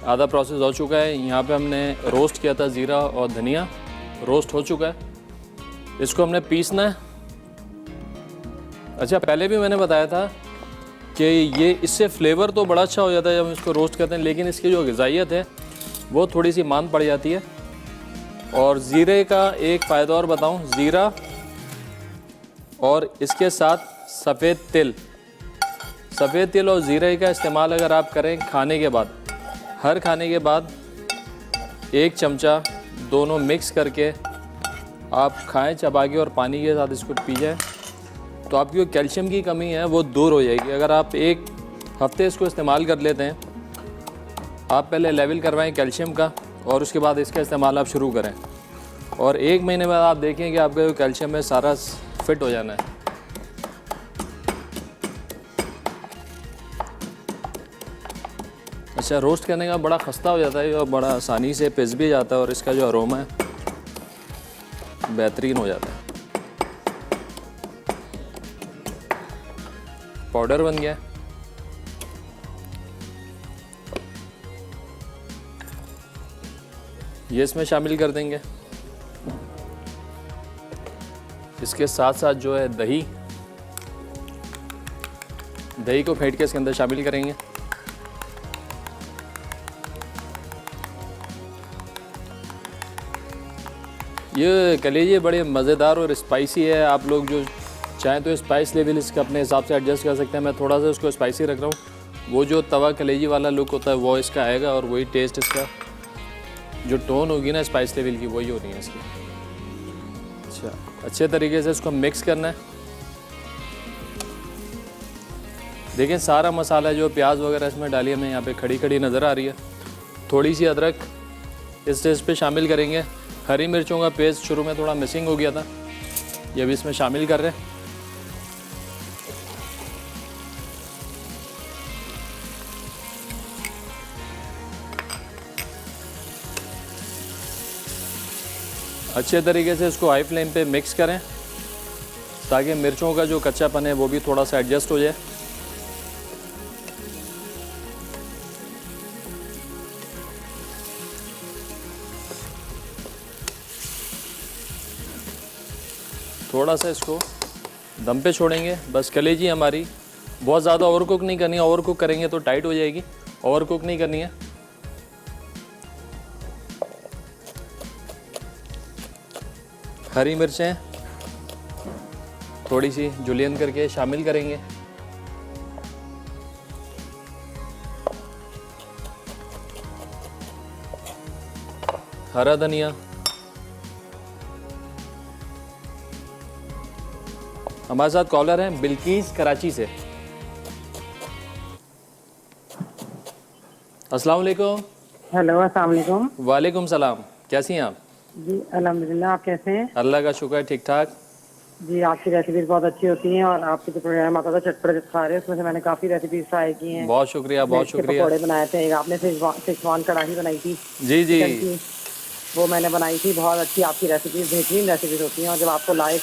आधा प्रोसेस हो चुका है। यहाँ पे हमने रोस्ट किया था ज़ीरा और धनिया, रोस्ट हो चुका है। इसको हमने पीसना है। अच्छा, पहले भी मैंने बताया था कि ये इससे फ्लेवर तो बड़ा अच्छा हो जाता है जब हम इसको रोस्ट करते हैं, लेकिन इसकी जो ग़िज़ाइयत है वो थोड़ी सी मान पड़ जाती है। और ज़ीरे का एक फ़ायदा और बताऊँ, ज़ीरा और इसके साथ सफ़ेद तिल और ज़ीरे का इस्तेमाल अगर आप करें खाने के बाद, हर खाने के बाद 1 चमचा दोनों मिक्स करके आप खाएं चबा के और पानी के साथ इसको पी जाएं, तो आपकी जो कैल्शियम की कमी है वो दूर हो जाएगी। अगर आप 1 हफ्ते इसको इस्तेमाल कर लेते हैं, आप पहले लेवल करवाएं कैल्शियम का और उसके बाद इसका इस्तेमाल आप शुरू करें, और 1 महीने बाद आप देखें कि आपका जो कैल्शियम है सारा फिट हो जाना है। अच्छा, रोस्ट करने का बड़ा खस्ता हो जाता है और बड़ा आसानी से पिस भी जाता है, और इसका जो अरोमा है बेहतरीन हो जाता है। पाउडर बन गया। ये इसमें शामिल कर देंगे। इसके साथ साथ जो है दही को फेंट के इसके अंदर शामिल करेंगे। ये कलेजी बड़े मज़ेदार और स्पाइसी है। आप लोग जो चाहें तो स्पाइस लेवल इसका अपने हिसाब से एडजस्ट कर सकते हैं। मैं थोड़ा सा इसको स्पाइसी रख रहा हूँ। वो जो तवा कलेजी वाला लुक होता है वो इसका आएगा, और वही टेस्ट इसका जो टोन होगी ना स्पाइस लेवल की, वही होनी है इसकी। अच्छा, अच्छे तरीके से इसको मिक्स करना है। देखिए सारा मसाला जो प्याज वगैरह इसमें डाली हमें यहाँ पे खड़ी खड़ी नज़र आ रही है। थोड़ी सी अदरक इस स्टेज पे शामिल करेंगे। हरी मिर्चों का पेस्ट शुरू में थोड़ा मिसिंग हो गया था, ये भी इसमें शामिल कर रहे हैं। अच्छे तरीके से इसको हाई फ्लेम पे मिक्स करें ताकि मिर्चों का जो कच्चापन है वो भी थोड़ा सा एडजस्ट हो जाए। थोड़ा सा इसको दम पे छोड़ेंगे। बस कलेजी हमारी बहुत ज़्यादा ओवर कुक नहीं करनी है, ओवर कुक करेंगे तो टाइट हो जाएगी, ओवर कुक नहीं करनी है। हरी मिर्चें थोड़ी सी जुलियन करके शामिल करेंगे। हरा धनिया, हमारे साथ कॉलर हैं बिल्किस कराची से। अस्सलाम वालेकुम। हेलो, अस्सलाम वालेकुम। वालेकुम सलाम, कैसी हैं आप? जी अल्हम्दुलिल्लाह, आप कैसे हैं? अल्लाह का शुक्र है, ठीक ठाक। जी आपकी रेसिपीज बहुत अच्छी होती हैं और आपके जो प्रोग्राम आता था चटपटे खा उसमें से मैंने काफ़ी रेसिपीज ट्राई की हैं। बहुत शुक्रिया, बहुत इसके शुक्रिया। पकौड़े बनाए थे, एक आपने शेजवान कढ़ाई बनाई थी जी जी, चिकन की, वो मैंने बनाई थी। बहुत अच्छी आपकी रेसिपीज, बेहतरीन रेसिपीज होती हैं और जब आपको लाइव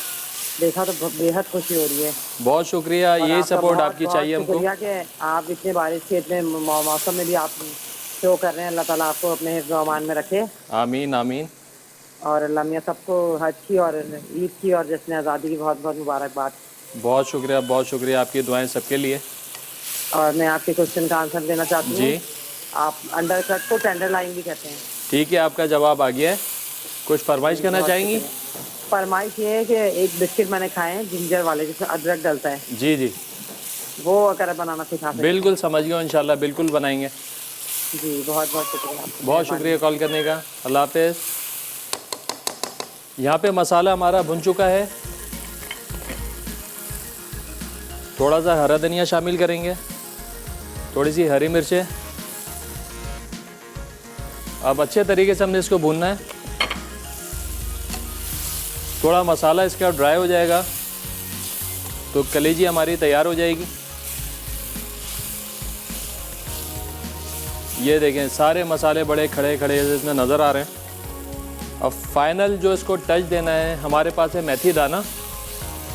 देखा तो बेहद खुशी हो रही है। बहुत शुक्रिया, और ये आपका सपोर्ट बहुत- आपकी बहुत चाहिए हमको। शुक्रिया कि आप इतने बारिश के इतने मौसम में भी आप शो कर रहे हैं। अल्लाह ताला आपको अपने हिफ्ज़ व अमान में रखे आमीन आमीन। और अल्लाह मियाँ सबको हज की और ईद की और जश्न आज़ादी की बहुत बहुत मुबारकबाद। बहुत शुक्रिया, बहुत शुक्रिया, आपकी दुआएं सबके लिए। और मैं आपके क्वेश्चन का आंसर देना चाहती हूँ। जी आप अंडर कट को टेंडर लाइन भी कहते हैं। ठीक है, आपका जवाब आ गया है। कुछ फरमाइश करना बहुत चाहेंगी? शुक्रिया। फरमाइश ये है कि एक बिस्किट मैंने खाए हैं जिंजर वाले जिसमें अदरक डलता है, जी जी, वो अगर बनाना सिखा सकते बिल्कुल समझ गया, इंशाल्लाह बिल्कुल बनाएंगे। हैं। जी बहुत बहुत शुक्रिया आपका। बहुत शुक्रिया कॉल करने का। अल्लाह हाफिज़। यहाँ पे मसाला हमारा भुन चुका है। थोड़ा सा हरा धनिया शामिल करेंगे, थोड़ी सी हरी मिर्चें। अब अच्छे तरीके से हमने इसको भूनना है। थोड़ा मसाला इसका ड्राई हो जाएगा तो कलेजी हमारी तैयार हो जाएगी। ये देखें सारे मसाले बड़े खड़े खड़े इसमें नज़र आ रहे हैं। अब फाइनल जो इसको टच देना है, हमारे पास है मेथी दाना।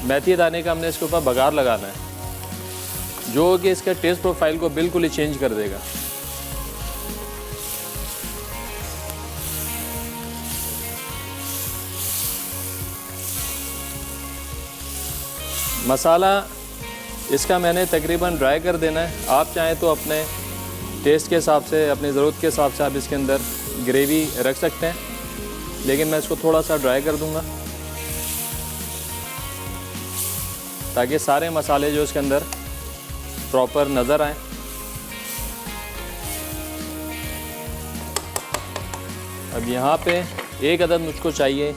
मेथी दाने का हमने इसके ऊपर बघार लगाना है जो कि इसके टेस्ट प्रोफाइल को बिल्कुल ही चेंज कर देगा। मसाला इसका मैंने तकरीबन ड्राई कर देना है। आप चाहें तो अपने टेस्ट के हिसाब से, अपनी ज़रूरत के हिसाब से आप इसके अंदर ग्रेवी रख सकते हैं, लेकिन मैं इसको थोड़ा सा ड्राई कर दूंगा ताकि सारे मसाले जो इसके अंदर प्रॉपर नज़र आए। अब यहाँ पे एक अदद मुझको चाहिए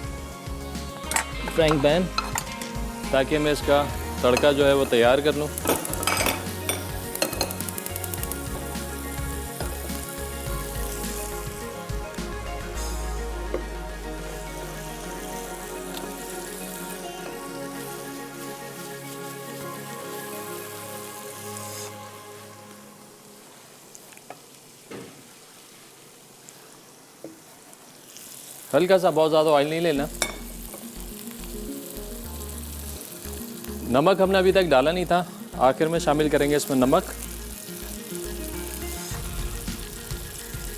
फ्राइंग पैन ताकि मैं इसका तड़का जो है वो तैयार कर लूँ। हल्का सा, बहुत ज़्यादा ऑयल नहीं लेना। नमक हमने अभी तक डाला नहीं था, आखिर में शामिल करेंगे इसमें नमक।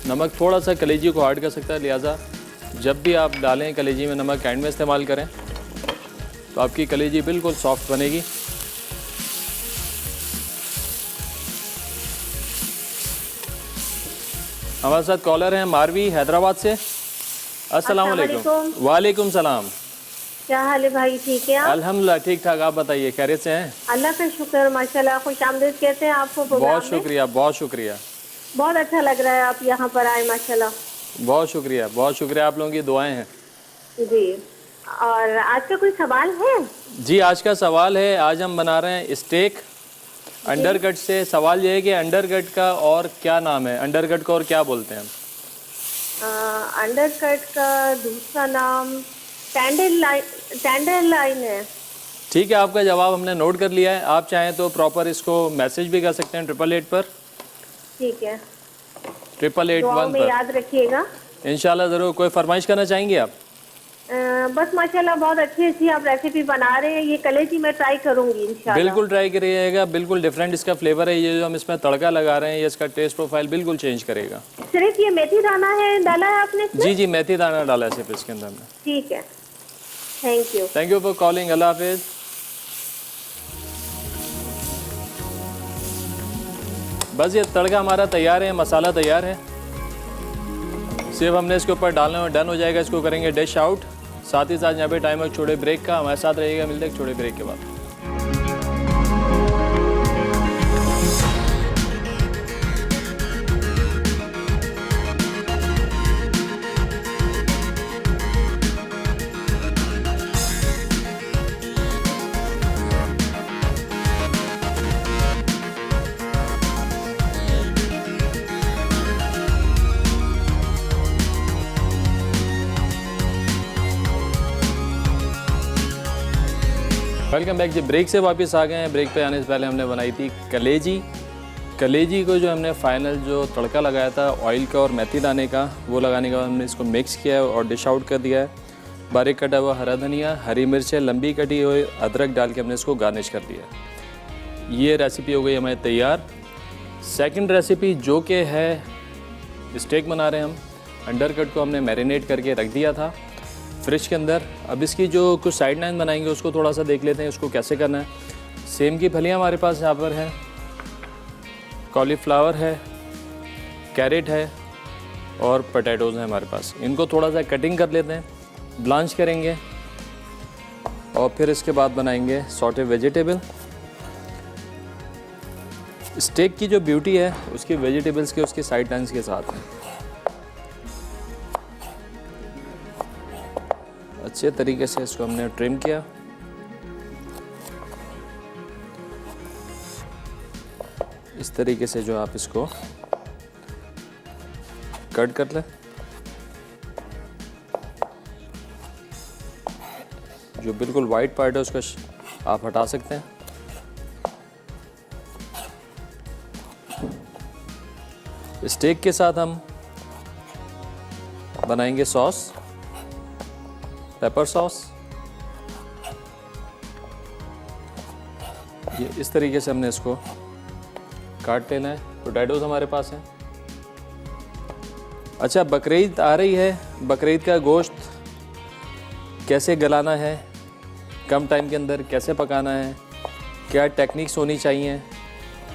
नमक थोड़ा सा कलेजी को हार्ड कर सकता है, लिहाजा जब भी आप डालें कलेजी में नमक एंड में इस्तेमाल करें तो आपकी कलेजी बिल्कुल सॉफ्ट बनेगी। हमारे साथ कॉलर हैं मारवी हैदराबाद से। अस्सलाम वालेकुम। वालेकुम सलाम। क्या हाल है भाई, ठीक है आप? अल्हम्दुलिल्लाह ठीक ठाक, आप बताइए खैरियत से हैं? अल्लाह का शुक्र, माशाल्लाह। खुश आमदीद कहते हैं आपको प्रोग्राम बहुत में। शुक्रिया, बहुत शुक्रिया, बहुत अच्छा लग रहा है आप यहाँ पर आए, माशाल्लाह। बहुत शुक्रिया, बहुत शुक्रिया, आप लोगों की दुआएं हैं। जी, और आज का कोई सवाल है? जी आज का सवाल है, आज हम बना रहे हैं स्टेक अंडरकट से सवाल ये है कि अंडरकट का और क्या नाम है, अंडरकट को और क्या बोलते हैं हम? अंडरकट का दूसरा नाम टेंडर लाइन है। ठीक है, आपका जवाब हमने नोट कर लिया है। आप चाहें तो प्रॉपर इसको मैसेज भी कर सकते हैं 888 पर। ठीक है, 8881 में पर याद रखिएगा इंशाल्लाह ज़रूर। कोई फरमाइश करना चाहेंगे आप? बस माशाल्लाह बहुत अच्छी आप रेसिपी बना रहे हैं। ये कलेजी मैं ट्राई करूंगी इंशाल्लाह। बिल्कुल ट्राई करिएगा, बिल्कुल डिफरेंट इसका फ्लेवर है। ये जो हम इसमें तड़का लगा रहे हैं ये इसका टेस्ट प्रोफाइल बिल्कुल चेंज करेगा। सिर्फ ये मेथी दाना है डाला है आपने इसमें? जी जी, मेथी दाना डाला है सिर्फ इसके अंदर हमने। ठीक है, थैंक यू फॉर कॉलिंग। अल्लाह हाफिज़। बस ये तड़का हमारा तैयार है, मसाला तैयार है, सिर्फ हमने इसके ऊपर डालना है और डन हो जाएगा। इसको करेंगे डिश आउट। साथ ही साथ यहाँ पे टाइम है छोटे ब्रेक का। हमारे साथ रहिएगा, मिलते हैं छोटे ब्रेक के बाद। वेलकम बैक जी। ब्रेक से वापस आ गए हैं। ब्रेक पे आने से पहले हमने बनाई थी कलेजी को जो हमने फाइनल जो तड़का लगाया था ऑयल का और मेथी दाने का, वो लगाने के बाद हमने इसको मिक्स किया है और डिश आउट कर दिया है। बारीक कटा हुआ हरा धनिया, हरी मिर्चें, लंबी कटी हुई अदरक डाल के हमने इसको गार्निश कर दिया है। ये रेसिपी हो गई हमारी तैयार। सेकंड रेसिपी जो कि है स्टेक बना रहे हैं हम। अंडरकट को हमने मैरिनेट करके रख दिया था फ्रिज के अंदर। अब इसकी जो कुछ साइड लाइन बनाएंगे उसको थोड़ा सा देख लेते हैं उसको कैसे करना है। सेम की फलियाँ हमारे पास यहाँ पर है, कॉलीफ्लावर है, कैरेट है और पोटैटोज़ हैं हमारे पास। इनको थोड़ा सा कटिंग कर लेते हैं, ब्लांच करेंगे और फिर इसके बाद बनाएंगे सॉटे वेजिटेबल। स्टेक की जो ब्यूटी है उसकी वेजिटेबल्स के उसके साइड लाइन्स के साथ है। अच्छे तरीके से इसको हमने ट्रिम किया। इस तरीके से जो आप इसको कट कर लें। जो बिल्कुल वाइट पार्ट है उसको आप हटा सकते हैं। स्टेक के साथ हम बनाएंगे सॉस, पेपर सॉस। ये इस तरीके से हमने इसको काट लेना है। पोटैटोज़ हमारे पास हैं। अच्छा, बकरीद आ रही है, बकरीद का गोश्त कैसे गलाना है, कम टाइम के अंदर कैसे पकाना है, क्या टेक्निक्स होनी चाहिए।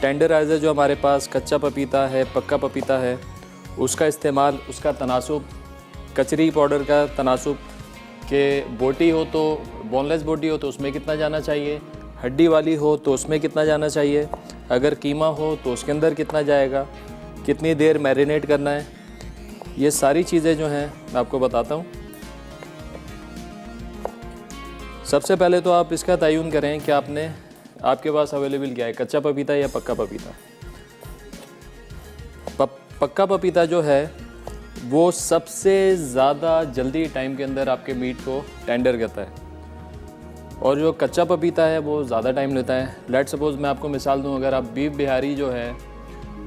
टेंडराइज़र जो हमारे पास कच्चा पपीता है, पक्का पपीता है, उसका इस्तेमाल, उसका तनासुब, कचरी पाउडर का तनासुब कि बोटी हो तो बोनलेस बोटी हो तो उसमें कितना जाना चाहिए, हड्डी वाली हो तो उसमें कितना जाना चाहिए, अगर कीमा हो तो उसके अंदर कितना जाएगा, कितनी देर मैरिनेट करना है। ये सारी चीज़ें जो हैं मैं आपको बताता हूँ। सबसे पहले तो आप इसका तयन करें कि आपके पास अवेलेबल क्या है, कच्चा पपीता या पक्का पपीता। पक्का पपीता जो है वो सबसे ज़्यादा जल्दी टाइम के अंदर आपके मीट को टेंडर करता है और जो कच्चा पपीता है वो ज़्यादा टाइम लेता है। लेट सपोज़ मैं आपको मिसाल दूं, अगर आप बीफ बिहारी जो है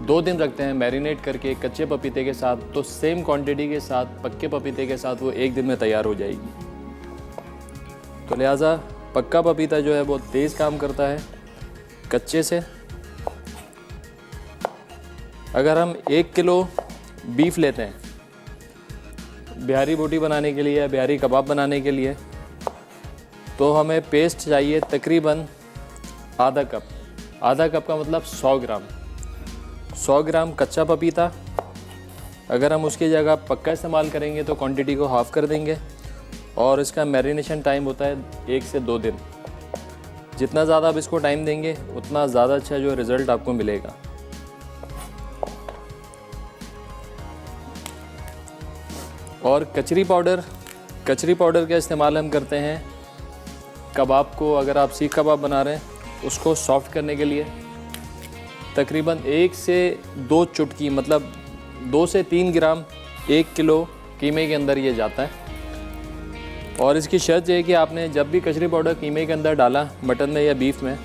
2 दिन रखते हैं मैरिनेट करके कच्चे पपीते के साथ, तो सेम क्वांटिटी के साथ पक्के पपीते के साथ वो 1 दिन में तैयार हो जाएगी। तो लिहाजा पक्का पपीता जो है वो तेज़ काम करता है कच्चे से। अगर हम 1 किलो बीफ लेते हैं बिहारी बोटी बनाने के लिए या बिहारी कबाब बनाने के लिए, तो हमें पेस्ट चाहिए तकरीबन आधा कप। आधा कप का मतलब 100 ग्राम। 100 ग्राम कच्चा पपीता। अगर हम उसकी जगह पक्का इस्तेमाल करेंगे तो क्वांटिटी को हाफ़ कर देंगे और इसका मैरिनेशन टाइम होता है 1 से 2 दिन। जितना ज़्यादा आप इसको टाइम देंगे उतना ज़्यादा अच्छा जो रिज़ल्ट आपको मिलेगा। और कचरी पाउडर का इस्तेमाल हम करते हैं कबाब को, अगर आप सीख कबाब बना रहे हैं उसको सॉफ्ट करने के लिए। तकरीबन 1 से 2 चुटकी, मतलब 2 से 3 ग्राम 1 किलो कीमे के अंदर ये जाता है। और इसकी शर्त ये है कि आपने जब भी कचरी पाउडर कीमे के अंदर डाला, मटन में या बीफ में,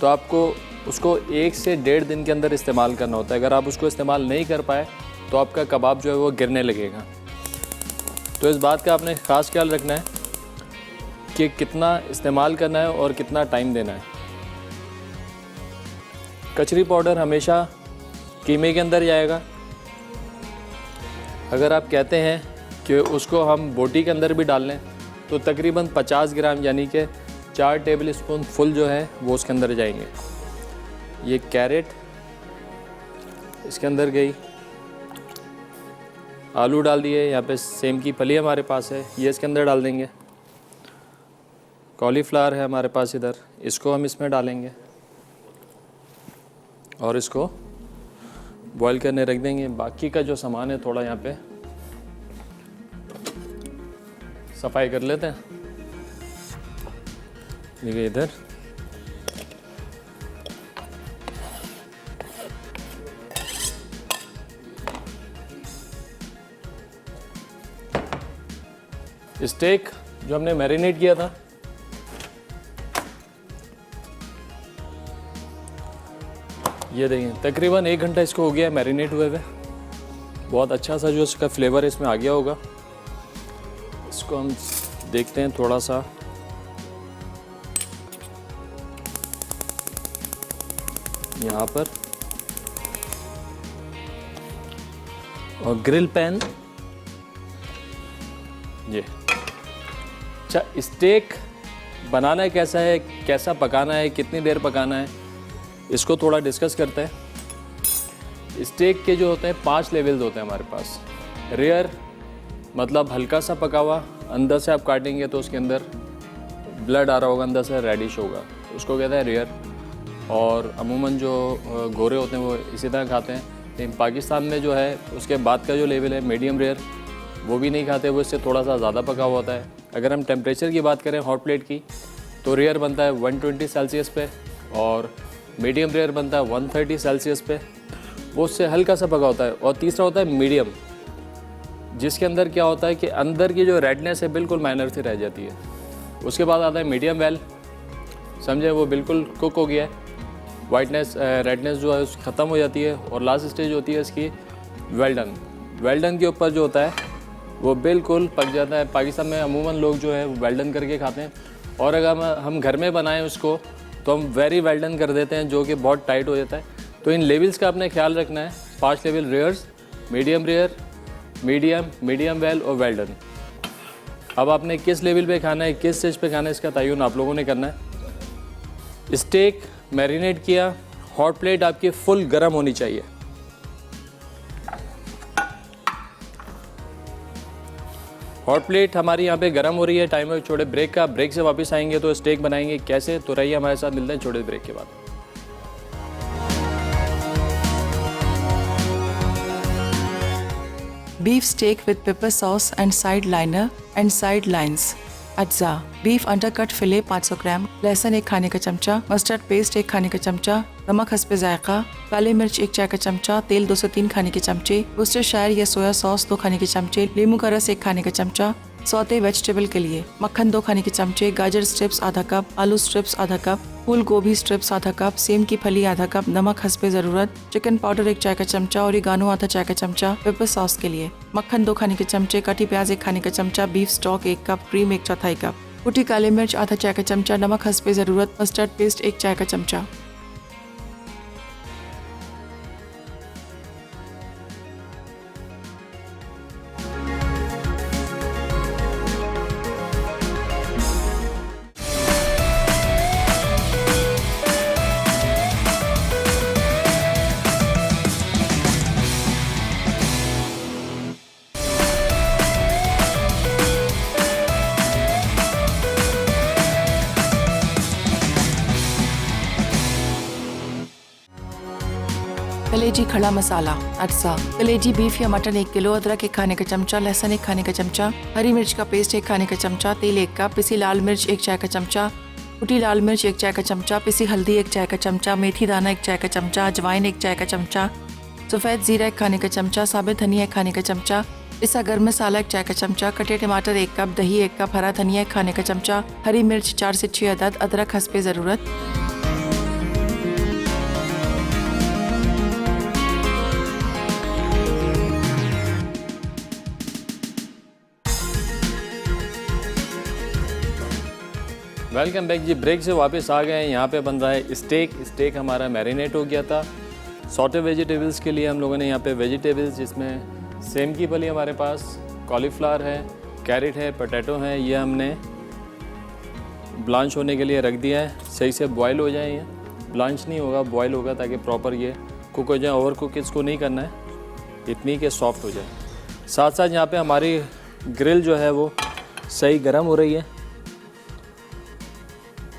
तो आपको उसको 1 से 1.5 दिन के अंदर इस्तेमाल करना होता है। अगर आप उसको इस्तेमाल नहीं कर पाए तो आपका कबाब जो है वो गिरने लगेगा। तो इस बात का आपने ख़ास ख्याल रखना है कि कितना इस्तेमाल करना है और कितना टाइम देना है। कचरी पाउडर हमेशा कीमे के अंदर जाएगा। अगर आप कहते हैं कि उसको हम बोटी के अंदर भी डाल लें तो तकरीबन 50 ग्राम यानी कि 4 टेबल स्पून फुल जो है वो उसके अंदर जाएंगे। ये कैरेट इसके अंदर गई, आलू डाल दिए, यहाँ पे सेम की फली हमारे पास है, ये इसके अंदर डाल देंगे। कॉलीफ्लावर है हमारे पास इधर, इसको हम इसमें डालेंगे और इसको बॉईल करने रख देंगे। बाकी का जो सामान है थोड़ा यहाँ पे सफाई कर लेते हैं। देखिए इधर स्टेक जो हमने मैरिनेट किया था, ये देखिए तकरीबन 1 घंटा इसको हो गया मैरिनेट हुए हुए। बहुत अच्छा सा जो इसका फ्लेवर है इसमें आ गया होगा। इसको हम देखते हैं थोड़ा सा, यहाँ पर, और ग्रिल पैन ये। अच्छा, स्टेक बनाना कैसा है, कैसा पकाना है, कितनी देर पकाना है, इसको थोड़ा डिस्कस करते हैं। स्टेक के जो होते हैं 5 लेवल्स होते हैं हमारे पास। रेयर मतलब हल्का सा पका हुआ, अंदर से आप काटेंगे तो उसके अंदर ब्लड आ रहा होगा, अंदर से रेडिश होगा, उसको कहते हैं रेयर। और अमूमन जो गोरे होते हैं वो इसी तरह खाते हैं। लेकिन पाकिस्तान में जो है उसके बाद का जो लेवल है मीडियम रेयर, वो भी नहीं खाते, वो इससे थोड़ा सा ज़्यादा पका हुआ होता है। अगर हम टेम्परेचर की बात करें हॉट प्लेट की, तो रेयर बनता है 120 सेल्सियस पे और मीडियम रेयर बनता है 130 सेल्सियस पे, वो उससे हल्का सा पका होता है। और तीसरा होता है मीडियम, जिसके अंदर क्या होता है कि अंदर की जो रेडनेस है बिल्कुल माइनर सी रह जाती है। उसके बाद आता है मीडियम वेल, समझे वो बिल्कुल कुक हो गया है, वाइटनेस रेडनेस जो है उसकी ख़त्म हो जाती है। और लास्ट स्टेज होती है इसकी वेल डन। वेल डन के ऊपर जो होता है वो बिल्कुल पक जाता है। पाकिस्तान में अमूमन लोग जो है वेल डन करके खाते हैं, और अगर हम घर में बनाएं उसको तो हम वेरी वेल डन कर देते हैं, जो कि बहुत टाइट हो जाता है। तो इन लेवल्स का आपने ख्याल रखना है। 5 level rares, medium rare, medium well और वेल डन। अब आपने किस लेवल पे खाना है, किस स्टेज पे खाना है, इसका तयन आप लोगों ने करना है। स्टेक मैरिनेट किया, हॉट प्लेट आपकी फुल गर्म होनी चाहिए। हॉट प्लेट हमारी यहाँ पे गर्म हो रही है। टाइम है छोटे ब्रेक का, ब्रेक से वापस आएंगे तो स्टेक बनाएंगे कैसे, तो रहिए हमारे साथ, मिलते हैं छोटे ब्रेक के बाद। Beef steak with pepper sauce and side liner and side lines. अज्जा बीफ अंडरकट फिले 500 ग्राम, लहसुन 1 खाने का चमचा, मस्टर्ड पेस्ट 1 खाने का चमचा, नमक हस्बे जायका, काली मिर्च 1 चाय का चमचा, तेल 2 से 3 खाने के चमचे, वुस्टरशायर या सोया सॉस 2 खाने के चमचे, नींबू का रस 1 खाने का चमचा, सौते वेजिटेबल के लिए मक्खन 2 खाने के चमचे, गाजर स्ट्रिप्स आधा कप, आलू स्ट्रिप्स आधा कप, फूल गोभी स्ट्रिप्स आधा कप, सेम की फली आधा कप, नमक हस्बे ज़रूरत, चिकन पाउडर 1 चाय का चमचा, ओरिगानो आधा चाय का चमचा, पेपर सॉस के लिए मक्खन 2 खाने के चमचे, कटी प्याज 1 खाने का चमचा, beef stock 1 cup, cream 1/4 cup, कुटी काली मिर्च आधा चाय का चमचा, नमक हस्बे ज़रूरत, मस्टर्ड पेस्ट 1 चाय का चमचा। कलेजी खड़ा मसाला अज्जा, कलेजी बीफ या मटन 1 किलो, अदरक 1 खाने का चमचा, लहसुन 1 खाने का चमचा, हरी मिर्च का पेस्ट 1 खाने का चमचा, तेल 1 कप, पिसी लाल मिर्च 1 चाय का चमचा, कुटी लाल मिर्च 1 चाय का चमचा, पिसी हल्दी 1 चाय का चमचा, मेथी दाना 1 चाय का चमचा, अजवाइन 1 चाय का चमचा, सफ़ेद ज़ीरा 1 खाने का चमचा, साबित धनिया 1 खाने का चमचा, पिसा गर्म मसाला 1 चाय का चमचा, कटे टमाटर 1 कप, दही 1 कप, हरा धनिया 1 खाने का चमचा, हरी मिर्च 4 से 6 अदद, अदरक हस्बे ज़रूरत। वेलकम बैक जी। ब्रेक से वापस आ गए हैं। यहाँ पे बन रहा है स्टेक हमारा मैरिनेट हो गया था। सॉटे वेजिटेबल्स के लिए हम लोगों ने यहाँ पे वेजिटेबल्स, जिसमें सेम की फली हमारे पास, कॉलीफ्लावर है, कैरेट है, पोटैटो है, ये हमने ब्लांच होने के लिए रख दिया है। सही से बॉयल हो जाए, ये ब्लांच नहीं होगा, बॉयल होगा ताकि प्रॉपर ये कुक हो जाए। ओवर कुक इसको नहीं करना है, इतनी के सॉफ्ट हो जाए। साथ साथ यहाँ पे हमारी ग्रिल जो है वो सही गर्म हो रही है।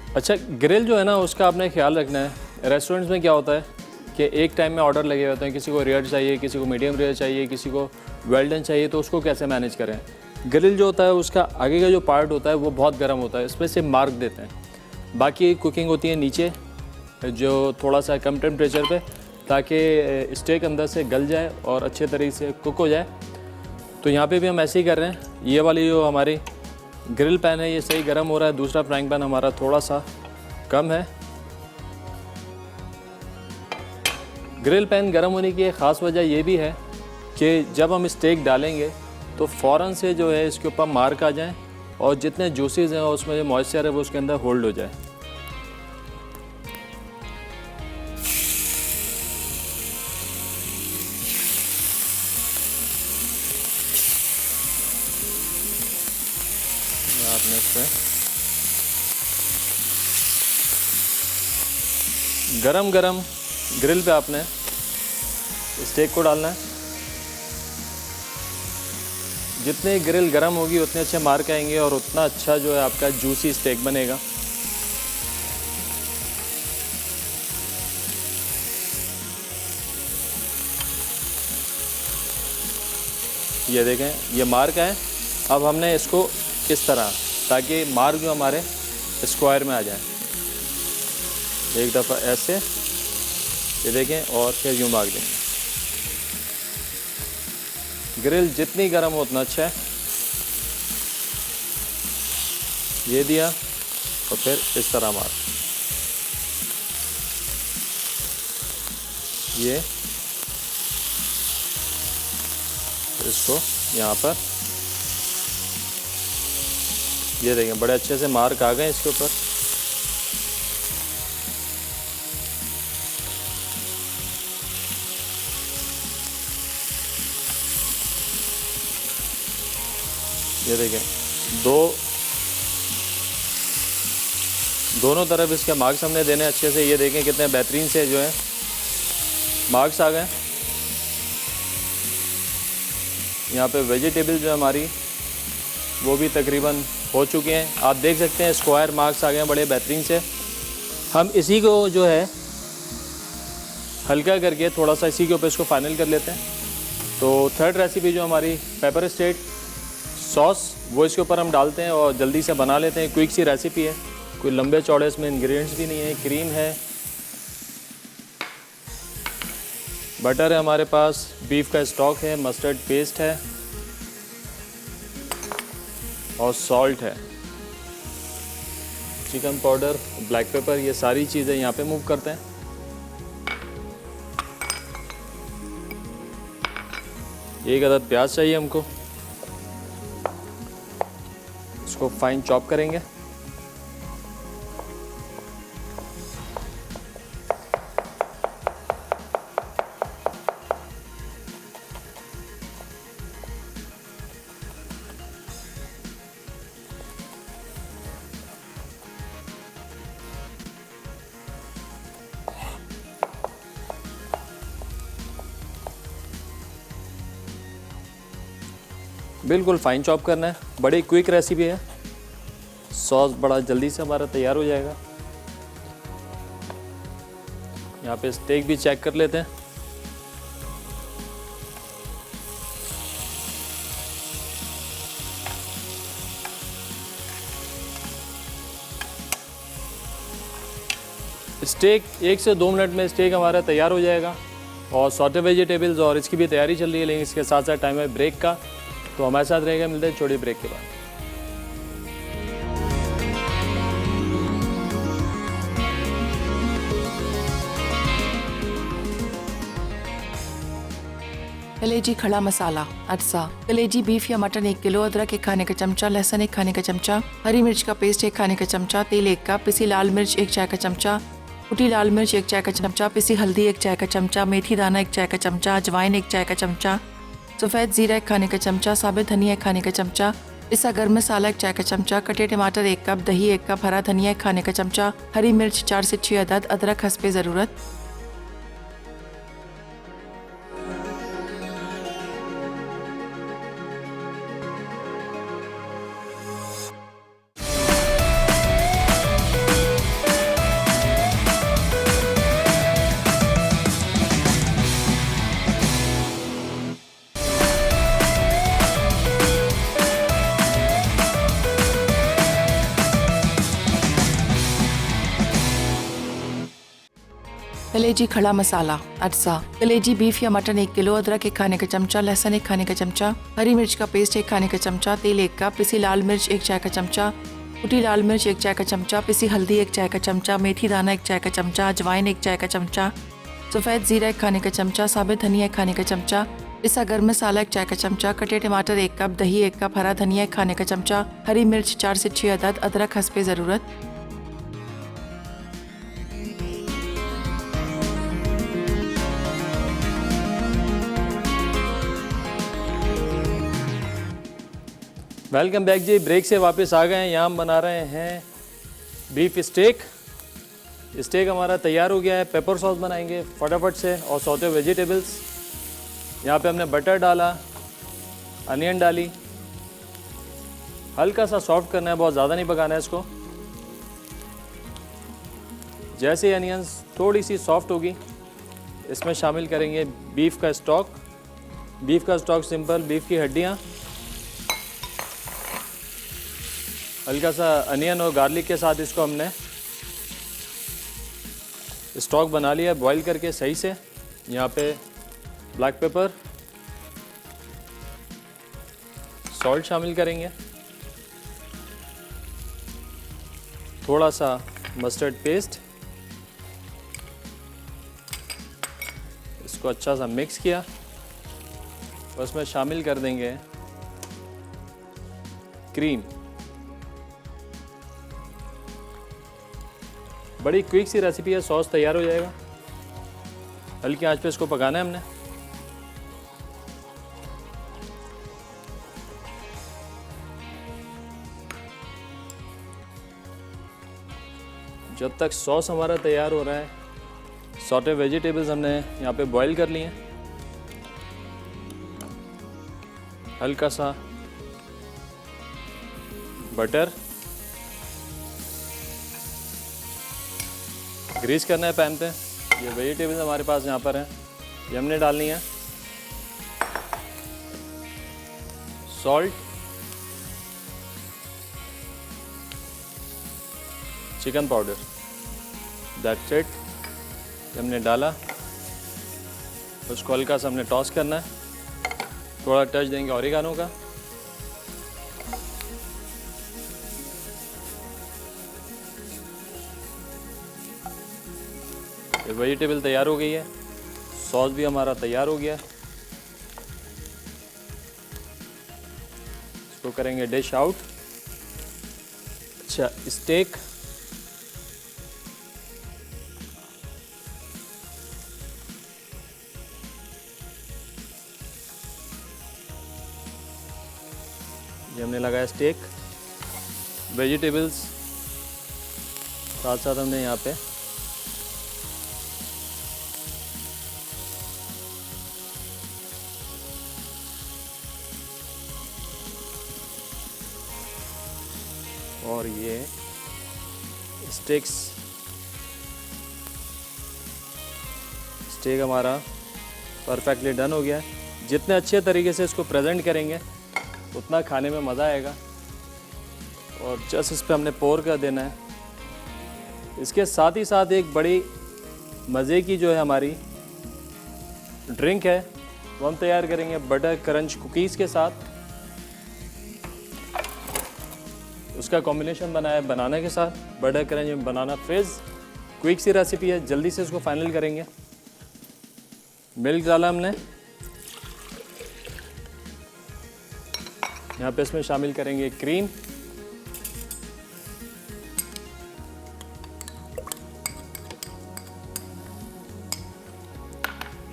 अच्छा, ग्रिल जो है ना उसका आपने ख्याल रखना है। रेस्टोरेंट्स में क्या होता है कि एक टाइम में ऑर्डर लगे होते हैं, किसी को रेयर चाहिए, किसी को मीडियम रेयर चाहिए, किसी को वेल डन चाहिए, तो उसको कैसे मैनेज करें। ग्रिल जो होता है उसका आगे का जो पार्ट होता है वो बहुत गर्म होता है, इसमें से मार्क देते हैं। बाकी कुकिंग होती है नीचे जो थोड़ा सा कम टेम्परेचर पे, ताकि स्टेक अंदर से गल जाए और अच्छे तरीके से कुक हो जाए। तो यहाँ पे भी हम ऐसे ही कर रहे हैं। ये वाली जो हमारी ग्रिल पैन है ये सही गर्म हो रहा है। दूसरा फ्राइंग पैन हमारा थोड़ा सा कम है। ग्रिल पैन गर्म होने की एक ख़ास वजह ये भी है कि जब हम स्टेक डालेंगे तो फ़ौरन से जो है इसके ऊपर मार्क आ जाए और जितने जूसेस हैं उसमें जो मॉइस्चर है वो उसके अंदर होल्ड हो जाए। आपने इसमें गरम ग्रिल पे आपने स्टेक को डालना है। जितने ग्रिल गरम होगी उतने अच्छे मार्क आएंगे और उतना अच्छा जो है आपका जूसी स्टेक बनेगा। ये देखें, ये मार्क है। अब हमने इसको इस तरह, ताकि मार्क जो हमारे स्क्वायर में आ जाए, एक दफ़ा ऐसे, ये देखें, और फिर यूँ मार्क देंगे। ग्रिल जितनी गर्म हो उतना अच्छा है। ये दिया और फिर इस तरह मार, ये इसको यहाँ पर, ये देखें बड़े अच्छे से मार्क आ गए इसके ऊपर। ये देखें दोनों तरफ इसके मार्क्स हमने देने अच्छे से। ये देखें कितने बेहतरीन से जो है मार्क्स आ गए। यहाँ पे वेजिटेबल जो हमारी वो भी तकरीबन हो चुके हैं। आप देख सकते हैं स्क्वायर मार्क्स आ गए हैं बड़े बेहतरीन से। हम इसी को जो है हल्का करके थोड़ा सा इसी के ऊपर इसको फाइनल कर लेते हैं। तो थर्ड रेसिपी जो हमारी पेपर स्टेक सॉस, वो इसके ऊपर हम डालते हैं और जल्दी से बना लेते हैं। क्विक सी रेसिपी है, कोई लंबे चौड़े इसमें इंग्रेडिएंट्स भी नहीं है। क्रीम है, बटर है हमारे पास, बीफ का स्टॉक है, मस्टर्ड पेस्ट है और सॉल्ट है, चिकन पाउडर, ब्लैक पेपर, ये सारी चीज़ें यहाँ पे मूव करते हैं। एक अदद प्याज चाहिए हमको, इसको फाइन चॉप करेंगे। बिल्कुल फाइन चॉप करना है। बड़ी क्विक रेसिपी है। सॉस बड़ा जल्दी से हमारा तैयार हो जाएगा। यहाँ पे स्टेक भी चेक कर लेते हैं। स्टेक 1 से 2 मिनट में स्टेक हमारा तैयार हो जाएगा। और सॉटे वेजिटेबल्स और इसकी भी तैयारी चल रही है, लेकिन इसके साथ साथ टाइम है ब्रेक का, तो हमारे साथ रहेगा। मिलते हैं छोटे ब्रेक के बाद। कलेजी खड़ा मसाला अज्जा। कलेजी बीफ या मटन 1 किलो, अदरक 1 खाने का चमचा, लहसुन 1 खाने का चमचा, हरी मिर्च का पेस्ट 1 खाने का चमचा, तेल 1 कप, पिसी लाल मिर्च 1 चाय का चमचा, कुटी लाल मिर्च 1 चाय का चमचा, पिसी हल्दी 1 चाय का चमचा, मेथी दाना 1 चाय का चमचा, अजवाइन 1 चाय का चमचा, सफ़ेद ज़ीरा 1 खाने का चमचा, साबित धनिया 1 खाने का चमचा, पिसा गर्म मसाला 1 चाय का चमचा, कटे टमाटर 1 कप, दही 1 कप, हरा धनिया 1 खाने का चमचा, हरी मिर्च 4 से 6 अदद, अदरक हस्बे ज़रूरत। कलेजी खड़ा मसाला अज्जा। कलेजी बीफ या मटन 1 किलो, अदरक 1 खाने का चमचा, लहसुन 1 खाने का चमचा, हरी मिर्च का पेस्ट 1 खाने का चमचा, तेल 1 कप, पिसी लाल मिर्च 1 चाय का चमचा, कुटी लाल मिर्च 1 चाय का चमचा, पिसी हल्दी 1 चाय का चमचा, मेथी दाना 1 चाय का चमचा, अजवाइन 1 चाय का चमचा, सफ़ेद ज़ीरा 1 खाने का चमचा, साबित धनिया 1 खाने का चमचा, पिसा गर्म मसाला 1 चाय का चमचा, कटे टमाटर 1 कप, दही 1 कप, हरा धनिया 1 खाने का चमचा, हरी मिर्च 4 से 6 अदद, अदरक हस्बे ज़रूरत। वेलकम बैक जी। ब्रेक से वापस आ गए हैं। यहाँ हम बना रहे हैं बीफ स्टेक। स्टेक हमारा तैयार हो गया है। पेपर सॉस बनाएंगे फटाफट से और सौते वेजिटेबल्स। यहाँ पे हमने बटर डाला, अनियन डाली, हल्का सा सॉफ्ट करना है, बहुत ज़्यादा नहीं पकाना है इसको। जैसे ही अनियंस थोड़ी सी सॉफ्ट होगी, इसमें शामिल करेंगे बीफ का स्टॉक। बीफ का स्टॉक सिंपल, बीफ की हड्डियाँ, हल्का सा अनियन और गार्लिक के साथ इसको हमने स्टॉक बना लिया बॉईल करके सही से। यहाँ पे ब्लैक पेपर, सॉल्ट शामिल करेंगे, थोड़ा सा मस्टर्ड पेस्ट, इसको अच्छा सा मिक्स किया। उसमें शामिल कर देंगे क्रीम। बड़ी क्विक सी रेसिपी है, सॉस तैयार हो जाएगा। हल्की आंच पे इसको पकाना है हमने। जब तक सॉस हमारा तैयार हो रहा है, सॉटे वेजिटेबल्स हमने यहाँ पे बॉईल कर लिए हैं। हल्का सा बटर ग्रीस करना है पैन पे। ये वेजिटेबल्स हमारे पास यहाँ पर हैं, ये हमने डालनी है। Salt, chicken powder, that's it. ये हमने डाला, उसको हल्का सा हमने टॉस करना है। थोड़ा टच देंगे ऑरिगानो का। ये वेजिटेबल तैयार हो गई है, सॉस भी हमारा तैयार हो गया। इसको करेंगे डिश आउट। अच्छा, स्टेक ये हमने लगाया स्टेक, वेजिटेबल्स साथ साथ हमने यहाँ पे और ये स्टेक हमारा परफेक्टली डन हो गया है। जितने अच्छे तरीके से इसको प्रेजेंट करेंगे उतना खाने में मज़ा आएगा। और जस्ट इस पर हमने पोर कर देना है इसके साथ ही साथ एक बड़ी मज़े की जो है हमारी ड्रिंक है वो हम तैयार करेंगे बटर क्रंच कुकीज़ के साथ। उसका कॉम्बिनेशन बना है बनाना के साथ, बटर क्रंच बनाना फिज़। क्विक सी रेसिपी है, जल्दी से इसको फाइनल करेंगे। मिल्क डाला हमने, यहाँ पे इसमें शामिल करेंगे क्रीम,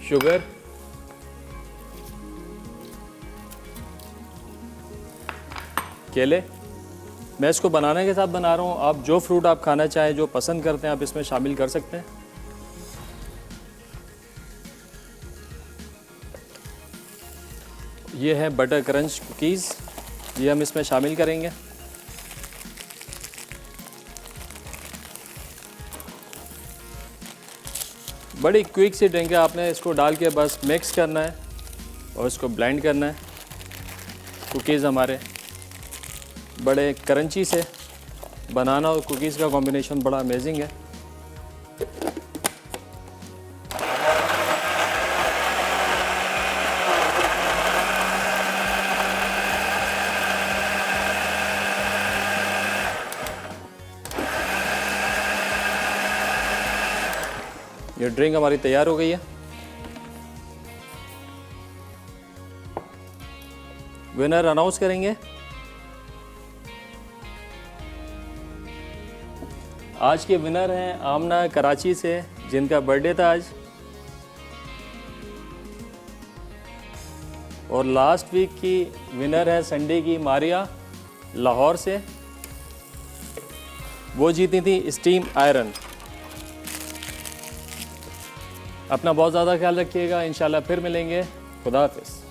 शुगर, केले। मैं इसको बनाने के साथ बना रहा हूँ, आप जो फ्रूट आप खाना चाहें, जो पसंद करते हैं आप इसमें शामिल कर सकते हैं। ये है बटर क्रंच कुकीज़, ये हम इसमें शामिल करेंगे। बड़ी क्विक सी ड्रिंक है, आपने इसको डाल के बस मिक्स करना है और इसको ब्लेंड करना है। कुकीज़ हमारे बड़े क्रंची से, बनाना और कुकीज़ का कॉम्बिनेशन बड़ा अमेजिंग है। ये ड्रिंक हमारी तैयार हो गई है। विनर अनाउंस करेंगे। आज के विनर हैं आमना कराची से, जिनका बर्थडे था आज, और लास्ट वीक की विनर है संडे की मारिया लाहौर से। वो जीती थी स्टीम आयरन। अपना बहुत ज़्यादा ख्याल रखिएगा, इंशाल्लाह फिर मिलेंगे। खुदा हाफिज़।